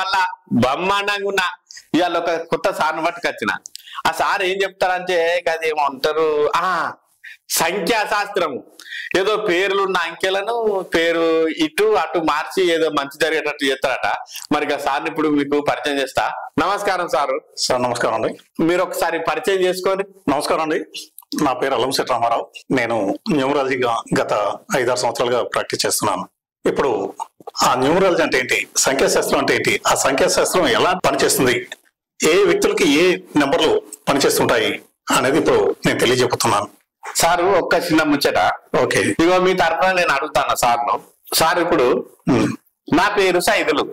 మళ్ళా బ్రహ్మాండంగా ఉన్నా. ఇవాళ ఒక కొత్త సార్ని పట్టుకొచ్చిన. ఆ సార్ ఏం చెప్తారంటే అది ఏమంటారు, సంఖ్యాశాస్త్రము. ఏదో పేర్లున్న అంకెలను పేరు ఇటు అటు మార్చి ఏదో మంచి జరిగేటట్టు చేస్తారట. మరి ఆ సార్ని ఇప్పుడు మీకు పరిచయం చేస్తా. నమస్కారం సారు. సార్ నమస్కారం అండి. మీరు ఒకసారి పరిచయం చేసుకోండి. నమస్కారం అండి. నా పేరు అలంశెట్టి రామారావు. నేను న్యూమరాలజీగా గత 5-6 సంవత్సరాలుగా ప్రాక్టీస్ చేస్తున్నాను. ఇప్పుడు ఆ న్యూమరాలజీ అంటే ఏంటి, సంఖ్యాశాస్త్రం అంటే ఏంటి, ఆ సంఖ్యాశాస్త్రం ఎలా పనిచేస్తుంది, ఏ వ్యక్తులకి ఏ నెంబర్లు పనిచేస్తుంటాయి అనేది ఇప్పుడు నేను తెలియజెప్పుతున్నాను. సారు ఒక్క చిన్న ముచ్చట. ఓకే. ఇగో మీ తరఫున నేను అడుగుతాను సార్ను. సార్ ఇప్పుడు నా పేరు సైదులు.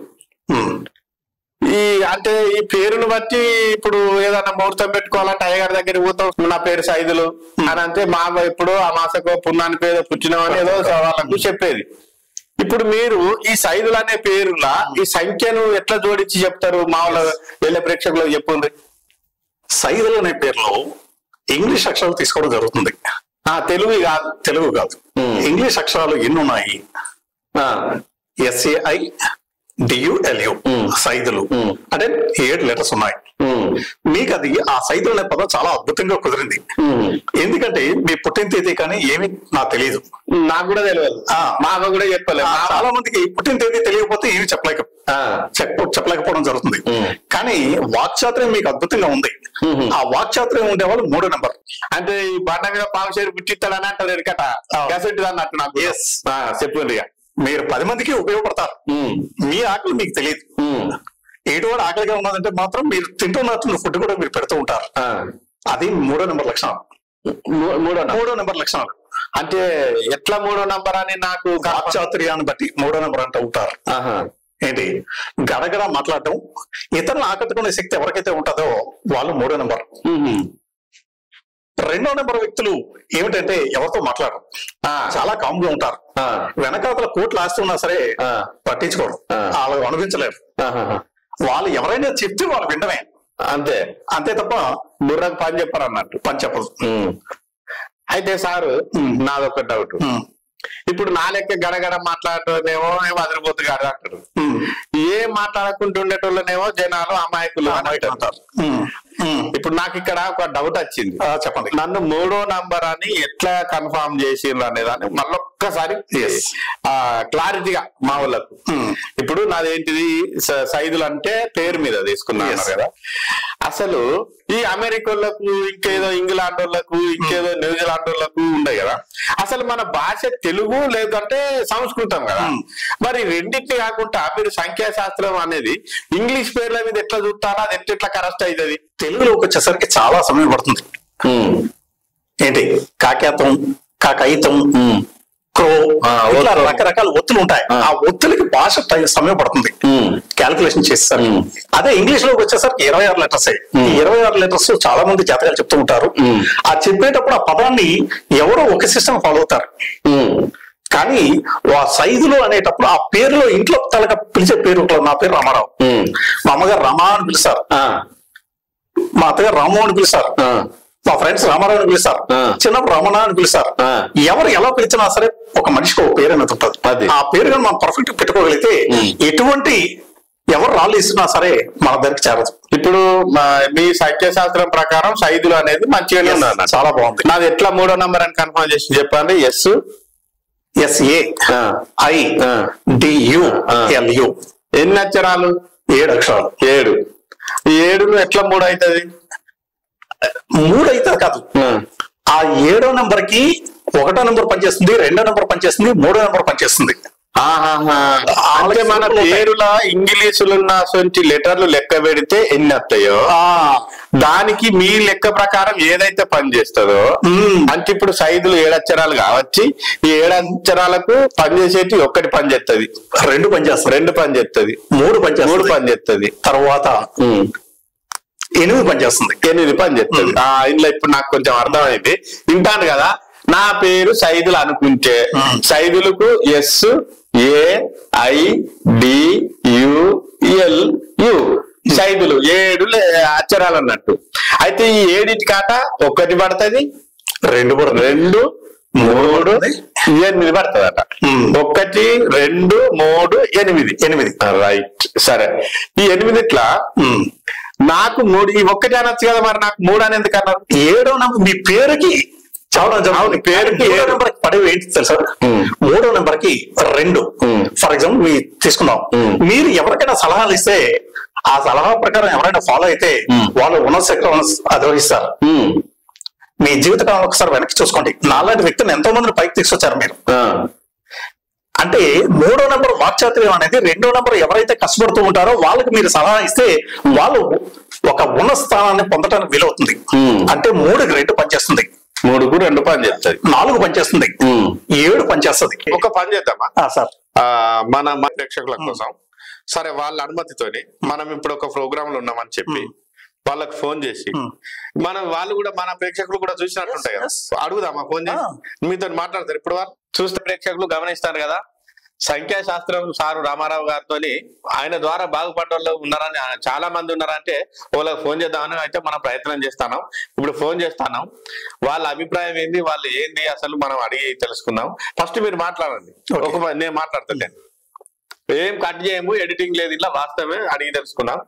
అంటే ఈ పేరును బట్టి ఇప్పుడు ఏదైనా ముహూర్తం పెట్టుకోవాలంటే అయ్యగారి దగ్గర పోతాం, నా పేరు సైదులు అని అంటే మా ఎప్పుడు ఆ మాసకో పున్నాని పేరు పుట్టినవని ఏదో వాళ్ళకు చెప్పేది. ఇప్పుడు మీరు ఈ సైదులు అనే పేరులా ఈ సంఖ్యను ఎట్లా జోడించి చెప్తారు? మామూలు వెళ్ళే ప్రేక్షకులకు చెప్పుంది. సైదులు అనే పేరులో ఇంగ్లీష్ అక్షరాలు తీసుకోవడం జరుగుతుంది. తెలుగు కాదు. ఇంగ్లీష్ అక్షరాలు ఎన్ని ఉన్నాయి? SAI DULU సైదులు అంటే 7 లెటర్స్ ఉన్నాయి. మీకు అది ఆ సైదులు అనే పదం చాలా అద్భుతంగా కుదిరింది. ఎందుకంటే మీ పుట్టిన తేదీ కానీ ఏమి నాకు తెలియదు. నాకు కూడా తెలియదు, మాకు కూడా చెప్పలేదు. చాలా మందికి పుట్టిన తేదీ తెలియకపోతే ఏమి చెప్పలేకపోవడం జరుగుతుంది. కానీ వాక్చాతుర్యం మీకు అద్భుతంగా ఉంది. ఆ వాక్చాతుర్యం ఉండేవాళ్ళు 3వ నెంబర్. అంటే ఈ బండ మీద పావుషేరు పుట్టిస్తాడని అంటారు ఎడకట అన్నట్టు. నాకు చెప్పండి. మీరు 10 మందికి ఉపయోగపడతారు. మీ ఆకలి మీకు తెలియదు. ఏటువంటి ఆకలిగా ఉన్నదంటే మాత్రం మీరు తింటున్నట్టు ఫుడ్ కూడా మీరు పెడుతూ ఉంటారు. అది 3వ నెంబర్ లక్షణాలు. 3వ నెంబర్ లక్షణాలు అంటే ఎట్లా 3వ నెంబర్ అని నాకు వాక్చాతుర్యాన్ని బట్టి 3వ నెంబర్ అంటూ ఉంటారు. ఏంటి, గడగడ మాట్లాడటం, ఇతరులను ఆకట్టుకునే శక్తి ఎవరికైతే ఉంటుందో వాళ్ళు 3వ నెంబర్. 2వ నెంబర్ వ్యక్తులు ఏమిటంటే ఎవరితో మాట్లాడరు, చాలా కామ్ గా ఉంటారు. వెనకాతల కోట్లు ఆస్తున్నా సరే పట్టించుకోరు, వాళ్ళు అనుభవించలేరు. వాళ్ళు ఎవరైనా చెప్తే వాళ్ళు వినడమే, అంతే తప్ప బుర్రకు పని చెప్పరు అన్నట్టు. పని చెప్పదు. అయితే సారు నాదొక డౌట్. ఇప్పుడు నా లెక్క గడగడ మాట్లాడటమేమో వదిలిపోతుంది కాదు అంటారు. ఏం మాట్లాడకుంటుండేటోళ్ళనేమో జనాలు అమాయకులు అంటారు. ఇప్పుడు నాకు ఇక్కడ ఒక డౌట్ వచ్చింది. చెప్పండి. నన్ను 3వ నంబర్ అని ఎట్లా కన్ఫర్మ్ చేసిండ్రు అనేదాన్ని మళ్ళొక్కసారి క్లారిటీగా మా వాళ్ళకు. ఇప్పుడు నాదేంటిది సైదులు అంటే పేరు మీద తీసుకున్నాను కదా. అసలు ఈ అమెరికోళ్ళకు, ఇంకేదో ఇంగ్లాండ్ వాళ్ళకు, ఇంకేదో న్యూజిలాండ్ వాళ్ళకు ఉన్నాయి కదా. అసలు మన భాష తెలుగు లేదంటే సంస్కృతం కదా. మరి రెండింటిని కాకుండా మీరు సంఖ్యాశాస్త్రం అనేది ఇంగ్లీష్ పేర్ల మీద ఎట్లా చూస్తారో అది ఎట్లా కరెక్ట్ అవుతుంది? తెలుగులోకి వచ్చేసరికి చాలా సమయం పడుతుంది. ఏంటి, కాకేతం, కాకైతం, క్రో, ఇట్లా రకరకాల ఒత్తులు ఉంటాయి. ఆ ఒత్తులకి భాష సమయం పడుతుంది క్యాల్కులేషన్ చేసేసరికి. అదే ఇంగ్లీష్ లోకి వచ్చేసరికి 26 లెటర్స్. ఈ 26 లెటర్స్ చాలా మంది జాతకాలు చెప్తూ ఉంటారు. ఆ చెప్పేటప్పుడు ఆ పదాన్ని ఎవరో ఒక సిస్టమ్ ఫాలో అవుతారు. కానీ ఆ సైదులు అనేటప్పుడు ఆ పేరులో ఇంట్లో తలక పిలిచే పేరు, నా పేరు రామారావు, మా అమ్మగారు రమా అని పిలుస్తారు, మా అత్తగారు రాము అని పిలుస్తారు, మా ఫ్రెండ్స్ రామారావు అని పిలుస్తారు, చిన్నప్పుడు రమణ అని పిలుస్తారు. ఎవరు ఎలా పిలిచినా సరే ఒక మనిషికి ఒక పేరు అనేది ఉంటుంది. ఆ పేరు కానీ మనం పర్ఫెక్ట్ పెట్టుకోగలిగితే ఎటువంటి ఎవరు రాళ్ళు ఇస్తున్నా సరే మన దగ్గరికి చేరదు. ఇప్పుడు మీ సంఖ్యాశాస్త్రం ప్రకారం సైదులు అనేది మంచిగానే ఉన్నారు, చాలా బాగుంది. నాది ఎట్లా 3వ నంబర్ అని కన్ఫర్మ్ చేసి చెప్పండి. SAIDULU. ఎన్ని అక్షరాలు? 7 అక్షరాలు. 7. ఈ 7ను ఎట్లా 3 అవుతుంది? 3 అవుతుంది కాదు. ఆ 7వ నెంబర్ కి 1వ నెంబర్ పనిచేస్తుంది, 2వ నెంబర్ పనిచేస్తుంది, 3వ నెంబర్ పనిచేస్తుంది. అంటే మన పేరుల ఇంగ్లీషులున్న లెటర్లు లెక్క పెడితే ఎన్ని వస్తాయో దానికి మీ లెక్క ప్రకారం ఏదైతే పని చేస్తుందో అంటే ఇప్పుడు సైదులు 7 అక్షరాలు కావచ్చు. ఈ 7 అక్షరాలకు పనిచేసేటి ఒక్కటి పని చేస్తుంది, 2 పని చేస్తుంది, 2 పని చేస్తుంది, 3 పని చేస్తుంది, తర్వాత 8 పని చేస్తుంది, 8 పని చేస్తుంది. ఇంట్లో ఇప్పుడు నాకు కొంచెం అర్థమైంది, వింటాను కదా. నా పేరు సైదులు అనుకుంటే సైదులకు SAIDULU సైదులు 7 అక్షరాలు అన్నట్టు. అయితే ఈ 7 కాట 1 పడుతుంది, 2, 3, 8 పడుతుందట. 1 2 3 8 రైట్. సరే, ఈ 8 నాకు 3 ఈ 1 అనొచ్చు కదా, మరి నాకు 3 అని ఎందుకు అన్నారు? 7వ నెంబర్ మీ పేరుకి పేరుకి 7వ నెంబర్ పడేవి ఏంటి తెలుసా? 3వ నెంబర్ కి 2. ఫర్ ఎగ్జాంపుల్ మీ తీసుకుందాం, మీరు ఎవరికైనా సలహాలు ఇస్తే ఆ సలహా ప్రకారం ఎవరైనా ఫాలో అయితే వాళ్ళు ఉన్నత అధిరోహిస్తారు. మీ జీవితకాలంలో ఒకసారి వెనక్కి చూసుకోండి, నాలాంటి వ్యక్తిని ఎంతో మందిని పైకి తీసుకొచ్చారు మీరు. అంటే 3వ నెంబర్ వాక్చాతుర్యం అనేది 2వ నెంబర్ ఎవరైతే కష్టపడుతూ ఉంటారో వాళ్ళకి మీరు సలహా ఇస్తే వాళ్ళు ఒక ఉన్నత స్థానాన్ని పొందడానికి వీలవుతుంది. అంటే 3కి 2 పనిచేస్తుంది, 3కు 2 పని చేస్తుంది, 4 పనిచేస్తుంది, 7 పనిచేస్తుంది. ఒక పని చేద్దామా సార్? మన ప్రేక్షకుల కోసం సరే వాళ్ళ అనుమతితోని మనం ఇప్పుడు ఒక ప్రోగ్రామ్ లో ఉన్నామని చెప్పి వాళ్ళకి ఫోన్ చేసి వాళ్ళు కూడా మన ప్రేక్షకులు కూడా చూసినట్టుంటాయి కదా, అడుగుదామా? ఫోన్ చేసి మీతో మాట్లాడతారు. ఇప్పుడు వాళ్ళు చూస్తే ప్రేక్షకులు గమనిస్తారు కదా, సంఖ్యాశాస్త్రం సారు రామారావు గారితో ఆయన ద్వారా బాగుపడ్డ వాళ్ళు ఉన్నారని, చాలా మంది ఉన్నారంటే వాళ్ళకి ఫోన్ చేద్దామని అయితే మనం ప్రయత్నం చేస్తాను. ఇప్పుడు ఫోన్ చేస్తాను, వాళ్ళ అభిప్రాయం ఏంది, వాళ్ళు ఏంది అసలు మనం అడిగి తెలుసుకుందాం. ఫస్ట్ మీరు మాట్లాడండి, నేను మాట్లాడతాను. ఏం కట్ చేయము, ఎడిటింగ్ లేదు, ఇట్లా వాస్తవమే అడిగి తెలుసుకుందాం.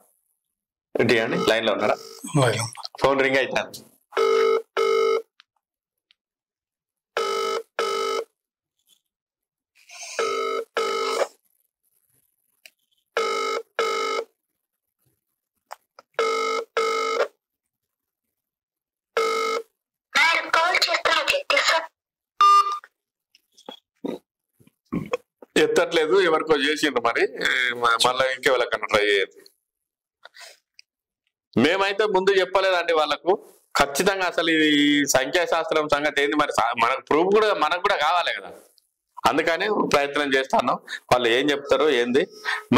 ఏంటి అండి, లైన్ లో ఉన్నారా? ఫోన్ రింగ్ అవుతాను. ఎత్తట్లేదు, ఎవరికో చేసిండ్రు, మరి మళ్ళీ ఇంకెవరికన్నా ట్రై చేయదు. మేమైతే ముందు చెప్పలేదండి వాళ్ళకు, ఖచ్చితంగా అసలు ఈ సంఖ్యాశాస్త్రం సంగతి ఏంది, మరి మనకు ప్రూఫ్ కూడా మనకు కూడా కావాలి కదా, అందుకని ప్రయత్నం చేస్తాను. వాళ్ళు ఏం చెప్తారు ఏంది,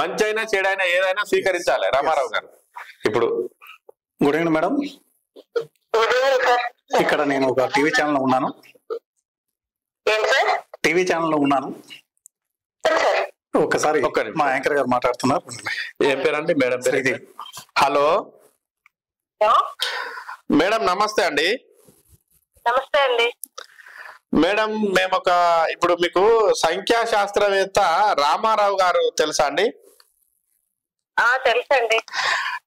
మంచి అయినా చెడైనా ఏదైనా స్వీకరించాలి రామారావు గారు. ఇప్పుడు గుడ్ ఈవినింగ్ మేడం, ఇక్కడ నేను ఒక టీవీ ఛానల్లో ఉన్నాను. టీవీ ఛానల్లో ఉన్నాను. ఒకసారి మా యాంకర్ గారు మాట్లాడుతున్నారు. ఏం పేరండి? మేడం శ్రీదేవి. హలో మేడం, నమస్తే అండి. నమస్తే అండి మేడం, మేము ఇప్పుడు మీకు సంఖ్యాశాస్త్రవేత్త రామారావు గారు తెలుసా అండి? తెలుసండి.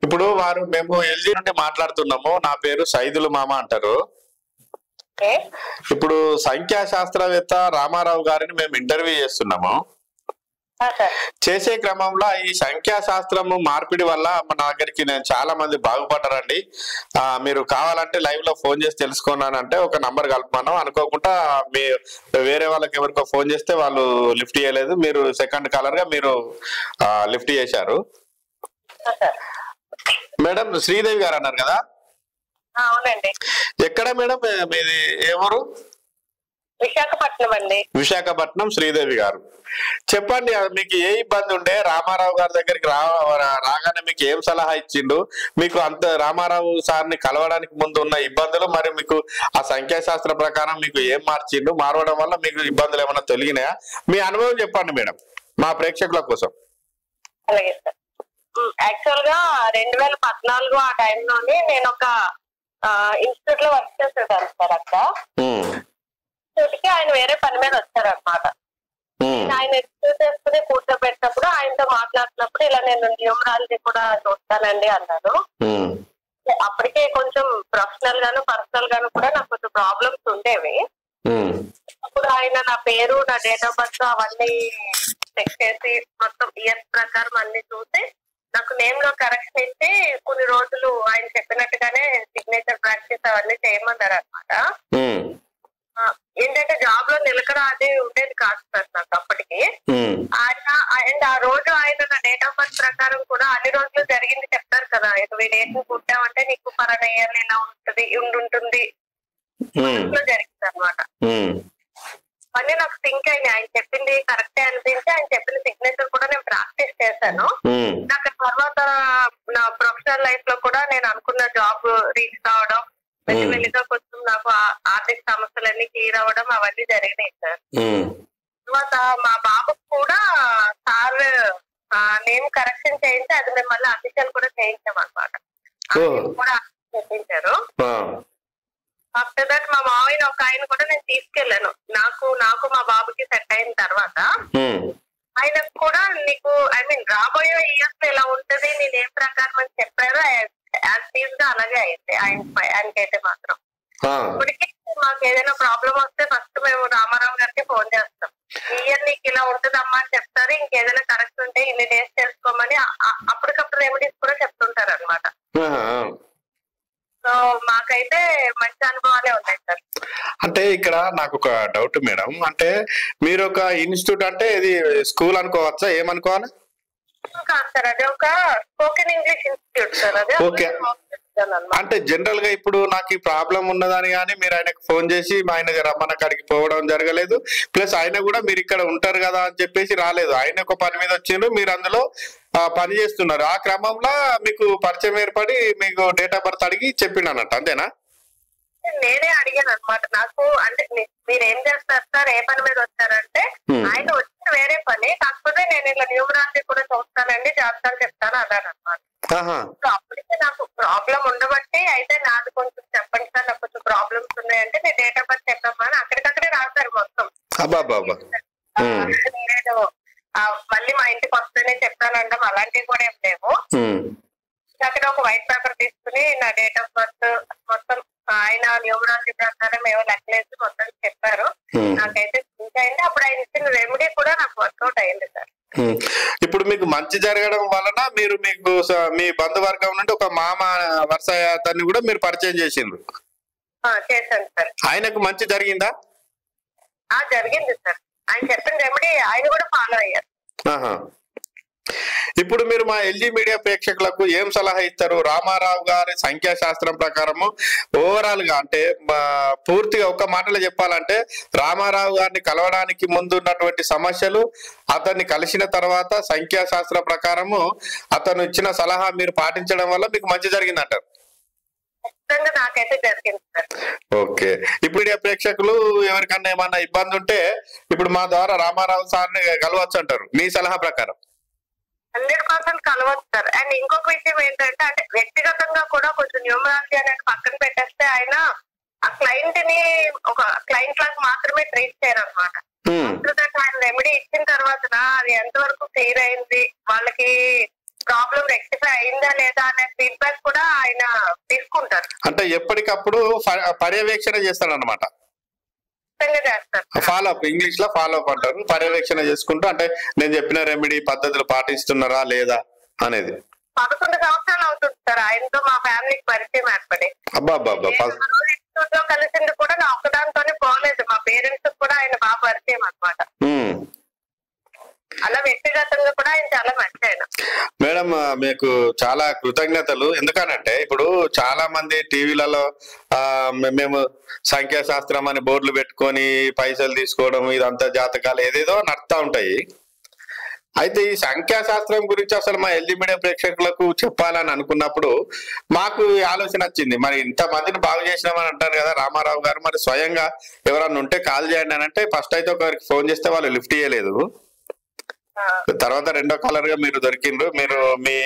ఇప్పుడు మేము ఎల్జీ నుండి మాట్లాడుతున్నాము, నా పేరు సైదులు మామ అంటారు. ఇప్పుడు సంఖ్యాశాస్త్రవేత్త రామారావు గారిని మేము ఇంటర్వ్యూ చేస్తున్నాము. చేసే క్రమంలో ఈ సంఖ్యాశాస్త్రము మార్పిడి వల్ల మన దగ్గరికి చాలా మంది బాగుపడ్డారండి. మీరు కావాలంటే లైవ్ లో ఫోన్ చేసి తెలుసుకున్నానంటే ఒక నంబర్ కలుపుకున్నాం, అనుకోకుండా మీ వేరే వాళ్ళకి ఎవరికో ఫోన్ చేస్తే వాళ్ళు లిఫ్ట్ చేయలేదు, మీరు సెకండ్ కాలర్ గా మీరు లిఫ్ట్ చేశారు. మేడం శ్రీదేవి గారు అన్నారు కదా? అవునండి. ఎక్కడ మేడం మీది? ఏ ఊరు? విశాఖపట్నం అండి. విశాఖపట్నం. శ్రీదేవి గారు చెప్పండి, మీకు ఏ ఇబ్బంది ఉండే రామారావు గారి దగ్గరికి రాగానే మీకు ఏం సలహా ఇచ్చిండు, మీకు అంత రామారావు సార్ని కలవడానికి ముందు ఉన్న ఇబ్బందులు, మరి మీకు ఆ సంఖ్యాశాస్త్ర ప్రకారం మీకు ఏం మార్చిండు, మారవడం వల్ల మీకు ఇబ్బందులు ఏమైనా తొలగినాయా? మీ అనుభవం చెప్పండి మేడం, మా ప్రేక్షకుల కోసం. అలాగే సార్. యాక్చువల్ గా 2014 ఆ టైంలోనే నేను ఒక ఇన్స్టిట్యూట్ లో వర్క్ చేసేదాన్ని సార్. అక్కడ ఇన్స్టిట్యూట్ కి ఆయన వేరే పని మీద వచ్చారనమాట. ఆయన ఎక్స్క్యూజ్ చేసుకుని కూర్చోబెట్టినప్పుడు ఆయనతో మాట్లాడుతున్నప్పుడు ఇలా నేను న్యూమరాలజీ కూడా చూస్తానండి అన్నారు. అప్పటికే కొంచెం ప్రొఫెషనల్ గాను పర్సనల్ గాను కూడా నాకు కొంచెం ప్రాబ్లమ్స్ ఉండేవి. అప్పుడు ఆయన నా పేరు, నా డేట్ ఆఫ్ బర్త్ అవన్నీ చెక్ చేసి మొత్తం ఇయర్స్ ప్రకారం అన్ని చూసి నాకు నేమ్ లో కరెక్షన్ ఇచ్చి కొన్ని రోజులు ఆయన చెప్పినట్టుగానే సిగ్నేచర్ ప్రాక్టీస్ అవన్నీ చేయమన్నారు అనమాట. ఏంటంటే జాబ్ లో నిలకడ అది ఉండేది కాదు సార్ నాకు అప్పటికి. ఆయన అండ్ ఆ రోజు ఆయన నా డేట్ ఆఫ్ బర్త్ ప్రకారం కూడా అన్ని రోజులు జరిగింది చెప్తారు కదా, ఈ డేట్ ని పుట్టామంటే నీకు పలానా ఇయర్ ఇలా ఉంటుంది జరిగింది అనమాట. అన్నీ నాకు సింక్ అయినాయి. ఆయన చెప్పింది కరెక్టే అనిపించి ఆయన చెప్పిన సిగ్నేచర్ కూడా నేను ప్రాక్టీస్ చేశాను. నాకు తర్వాత నా ప్రొఫెషనల్ లైఫ్ లో కూడా నేను అనుకున్న జాబ్ రీచ్ కావడం, మెల్లిమెల్లిగా కొంచెం నాకు ఆర్థిక సమస్యలన్నీ క్లియర్ అవ్వడం అవన్నీ జరిగినాయి సార్. తర్వాత మా బాబుకు కూడా సార్ నేమ్ కరెక్షన్ చేయించి అది మేము మళ్ళీ అఫీషియల్ కూడా చేయించాం అనమాట. కూడా చెప్పించారు. ఆఫ్టర్ దట్ మా మావయ్య ఒక ఆయన కూడా నేను తీసుకెళ్ళాను. నాకు మా బాబుకి సెట్ అయిన తర్వాత ఆయనకు కూడా నీకు రాబోయే ఇయర్స్ ఇలా ఉంటది నేను ఏం ప్రకారం అని చెప్పారో యాజ్ టీజ్ గా అలాగే అయింది. ఆయనకైతే మాత్రం ఇప్పటికీ మాకు ఏదైనా ప్రాబ్లం వస్తే ఫస్ట్ మేము రామారావు గారికి ఫోన్ చేస్తాం. ఈ ఇయర్ నీకు ఇలా ఉంటదమ్మా అని చెప్తారు. ఇంకేదైనా కరెక్ట్ ఉంటే ఇన్ని డేస్ చేసుకోమని అప్పటికప్పుడు రెమెడీస్ కూడా చెప్తుంటారు అనమాట. సో మాకైతే మంచి అనుభవాలే ఉన్నాయి సార్. అంటే ఇక్కడ నాకు ఒక డౌట్ మేడం, అంటే మీరు ఒక ఇన్స్టిట్యూట్ అంటే ఇది స్కూల్ అనుకోవచ్చా, ఏమనుకోవాలి? కాదు సార్, అది ఒక స్పోకెన్ ఇంగ్లీష్ ఇన్స్టిట్యూట్ సార్. అది ఓకే. అంటే జనరల్ గా ఇప్పుడు నాకు ఈ ప్రాబ్లం ఉన్నదని కానీ మీరు ఆయనకు ఫోన్ చేసి మా ఆయన రమ్మన్న కాడికి పోవడం జరగలేదు. ప్లస్ ఆయన కూడా మీరు ఇక్కడ ఉంటారు కదా అని చెప్పేసి రాలేదు. ఆయన ఒక పని మీద వచ్చిండ్రు, మీరు అందులో పని చేస్తున్నారు. ఆ క్రమంలో మీకు పరిచయం ఏర్పడి మీకు డేట్ ఆఫ్ బర్త్ అడిగి చెప్పిండు అన్నట్టు, అంతేనా? నేనే అడిగాను అనమాట. నాకు అంటే మీరు ఏం చేస్తారు సార్, ఏ పని మీద వచ్చారంటే ఆయన వచ్చిన వేరే పని, కాకపోతే నేను ఇలా న్యూమరాలజీ కూడా చూస్తానండి, జాతకాలు చెప్తాను అన్నాను అనమాట. సో అప్పటికే నాకు ప్రాబ్లం ఉండబట్టి అయితే నాది కొంచెం చెప్పండి సార్, నాకు కొంచెం ప్రాబ్లమ్స్ ఉన్నాయంటే నేను డేట్ ఆఫ్ బర్త్ చెప్పమ్మా అని అక్కడికక్కడే రాశారు మొత్తం. నేను మళ్ళీ మా ఇంటికి వస్తేనే చెప్తానంటాం అలాంటివి కూడా ఏం లేవు. అక్కడ ఒక వైట్ పేపర్ తీసుకుని నా డేట్ ఆఫ్ బర్త్ మొత్తం ఆయన న్యూమరాలజీ ప్రకారం ఏవో లెక్కలేసి మొత్తం చెప్పారు. నాకైతే అయింది. అప్పుడు ఆయన ఇచ్చిన రెమెడీ కూడా నాకు వర్కౌట్ అయింది సార్. ఇప్పుడు మీకు మంచి జరగడం వలన మీరు మీకు మీ బంధువర్గం నుండి ఒక మామ వరుస అతన్ని కూడా మీరు పరిచయం చేసిండ్రు? చేశాను సార్. ఆయనకు మంచి జరిగిందా? జరిగింది సార్. ఆయన చెప్పిన రెమెడీ ఆయన కూడా ఫాలో అయ్యారు. ఇప్పుడు మీరు మా ఎల్జీ మీడియా ప్రేక్షకులకు ఏం సలహా ఇస్తారు? రామారావు గారి సంఖ్యాశాస్త్రం ప్రకారము ఓవరాల్ గా అంటే పూర్తిగా ఒక్క మాటలో చెప్పాలంటే రామారావు గారిని కలవడానికి ముందు ఉన్నటువంటి సమస్యలు, అతన్ని కలిసిన తర్వాత సంఖ్యాశాస్త్ర ప్రకారము అతను ఇచ్చిన సలహా మీరు పాటించడం వల్ల మీకు మంచి జరిగిందంటారు? నాకైతే జరిగింది సార్. ఓకే. ఇప్పుడు ప్రేక్షకులు ఎవరికన్నా ఏమన్నా ఇబ్బంది ఉంటే ఇప్పుడు మా ద్వారా రామారావు సార్ని కలవచ్చు అంటారు మీ సలహా ప్రకారం? 100% కలవచ్చు సార్. అండ్ ఇంకొక విషయం ఏంటంటే అంటే వ్యక్తిగతంగా కూడా కొంచెం న్యూమరాలజీ అనేది పక్కన పెట్టేస్తే ఆయన ఆ క్లయింట్ ని ఒక క్లయింట్ లాగా మాత్రమే ట్రీట్ చేయరు అనమాట. ఆయన రెమెడీ ఇచ్చిన తర్వాత అది ఎంతవరకు క్లియర్ అయింది, వాళ్ళకి ప్రాబ్లం రెక్టిఫై అయిందా లేదా అనే ఫీడ్బ్యాక్ కూడా ఆయన తీసుకుంటారు. అంటే ఎప్పటికప్పుడు పర్యవేక్షణ చేస్తాడు అనమాట. ఫాలో అప్, ఇంగ్లీష్ లో ఫాలో అప్ అంటారు. పర్యవేక్షణ చేసుకుంటూ అంటే నేను చెప్పిన రెమెడీ పద్ధతులు పాటిస్తున్నారా లేదా అనేది. 11 సంవత్సరాలు అవుతుంది సార్ ఆయనతో మా ఫ్యామిలీకి పరిచయం ఏర్పడి. కలిసింది కూడా నా ఒక్కదానితోనే పోలేదు, మా పేరెంట్స్ కూడా ఆయన బాగా పరిచయం అనమాట. అలా వ్యక్తిగతంగా కూడా ఆయన చాలా మంచి ఆయన. మేడం మీకు చాలా కృతజ్ఞతలు. ఎందుకనంటే ఇప్పుడు చాలా మంది టీవీలలో మేము సంఖ్యాశాస్త్రం అని బోర్డులు పెట్టుకొని పైసలు తీసుకోవడం ఇదంతా జాతకాలు ఏదేదో నడుస్తూ ఉంటాయి. అయితే ఈ సంఖ్యాశాస్త్రం గురించి అసలు మా ఎల్జీ మీడియా ప్రేక్షకులకు చెప్పాలని అనుకున్నప్పుడు మాకు ఆలోచన వచ్చింది, మరి ఇంత మందిని బాగు చేసినామని అంటారు కదా రామారావు గారు, మరి స్వయంగా ఎవరన్నా ఉంటే కాల్ చేయండి అని అంటే ఫస్ట్ అయితే ఒకరికి ఫోన్ చేస్తే వాళ్ళు లిఫ్ట్ చేయలేదు. తర్వాత రెండో కాలర్ గా మీరు దొరికిండ్రు. మీరు మీ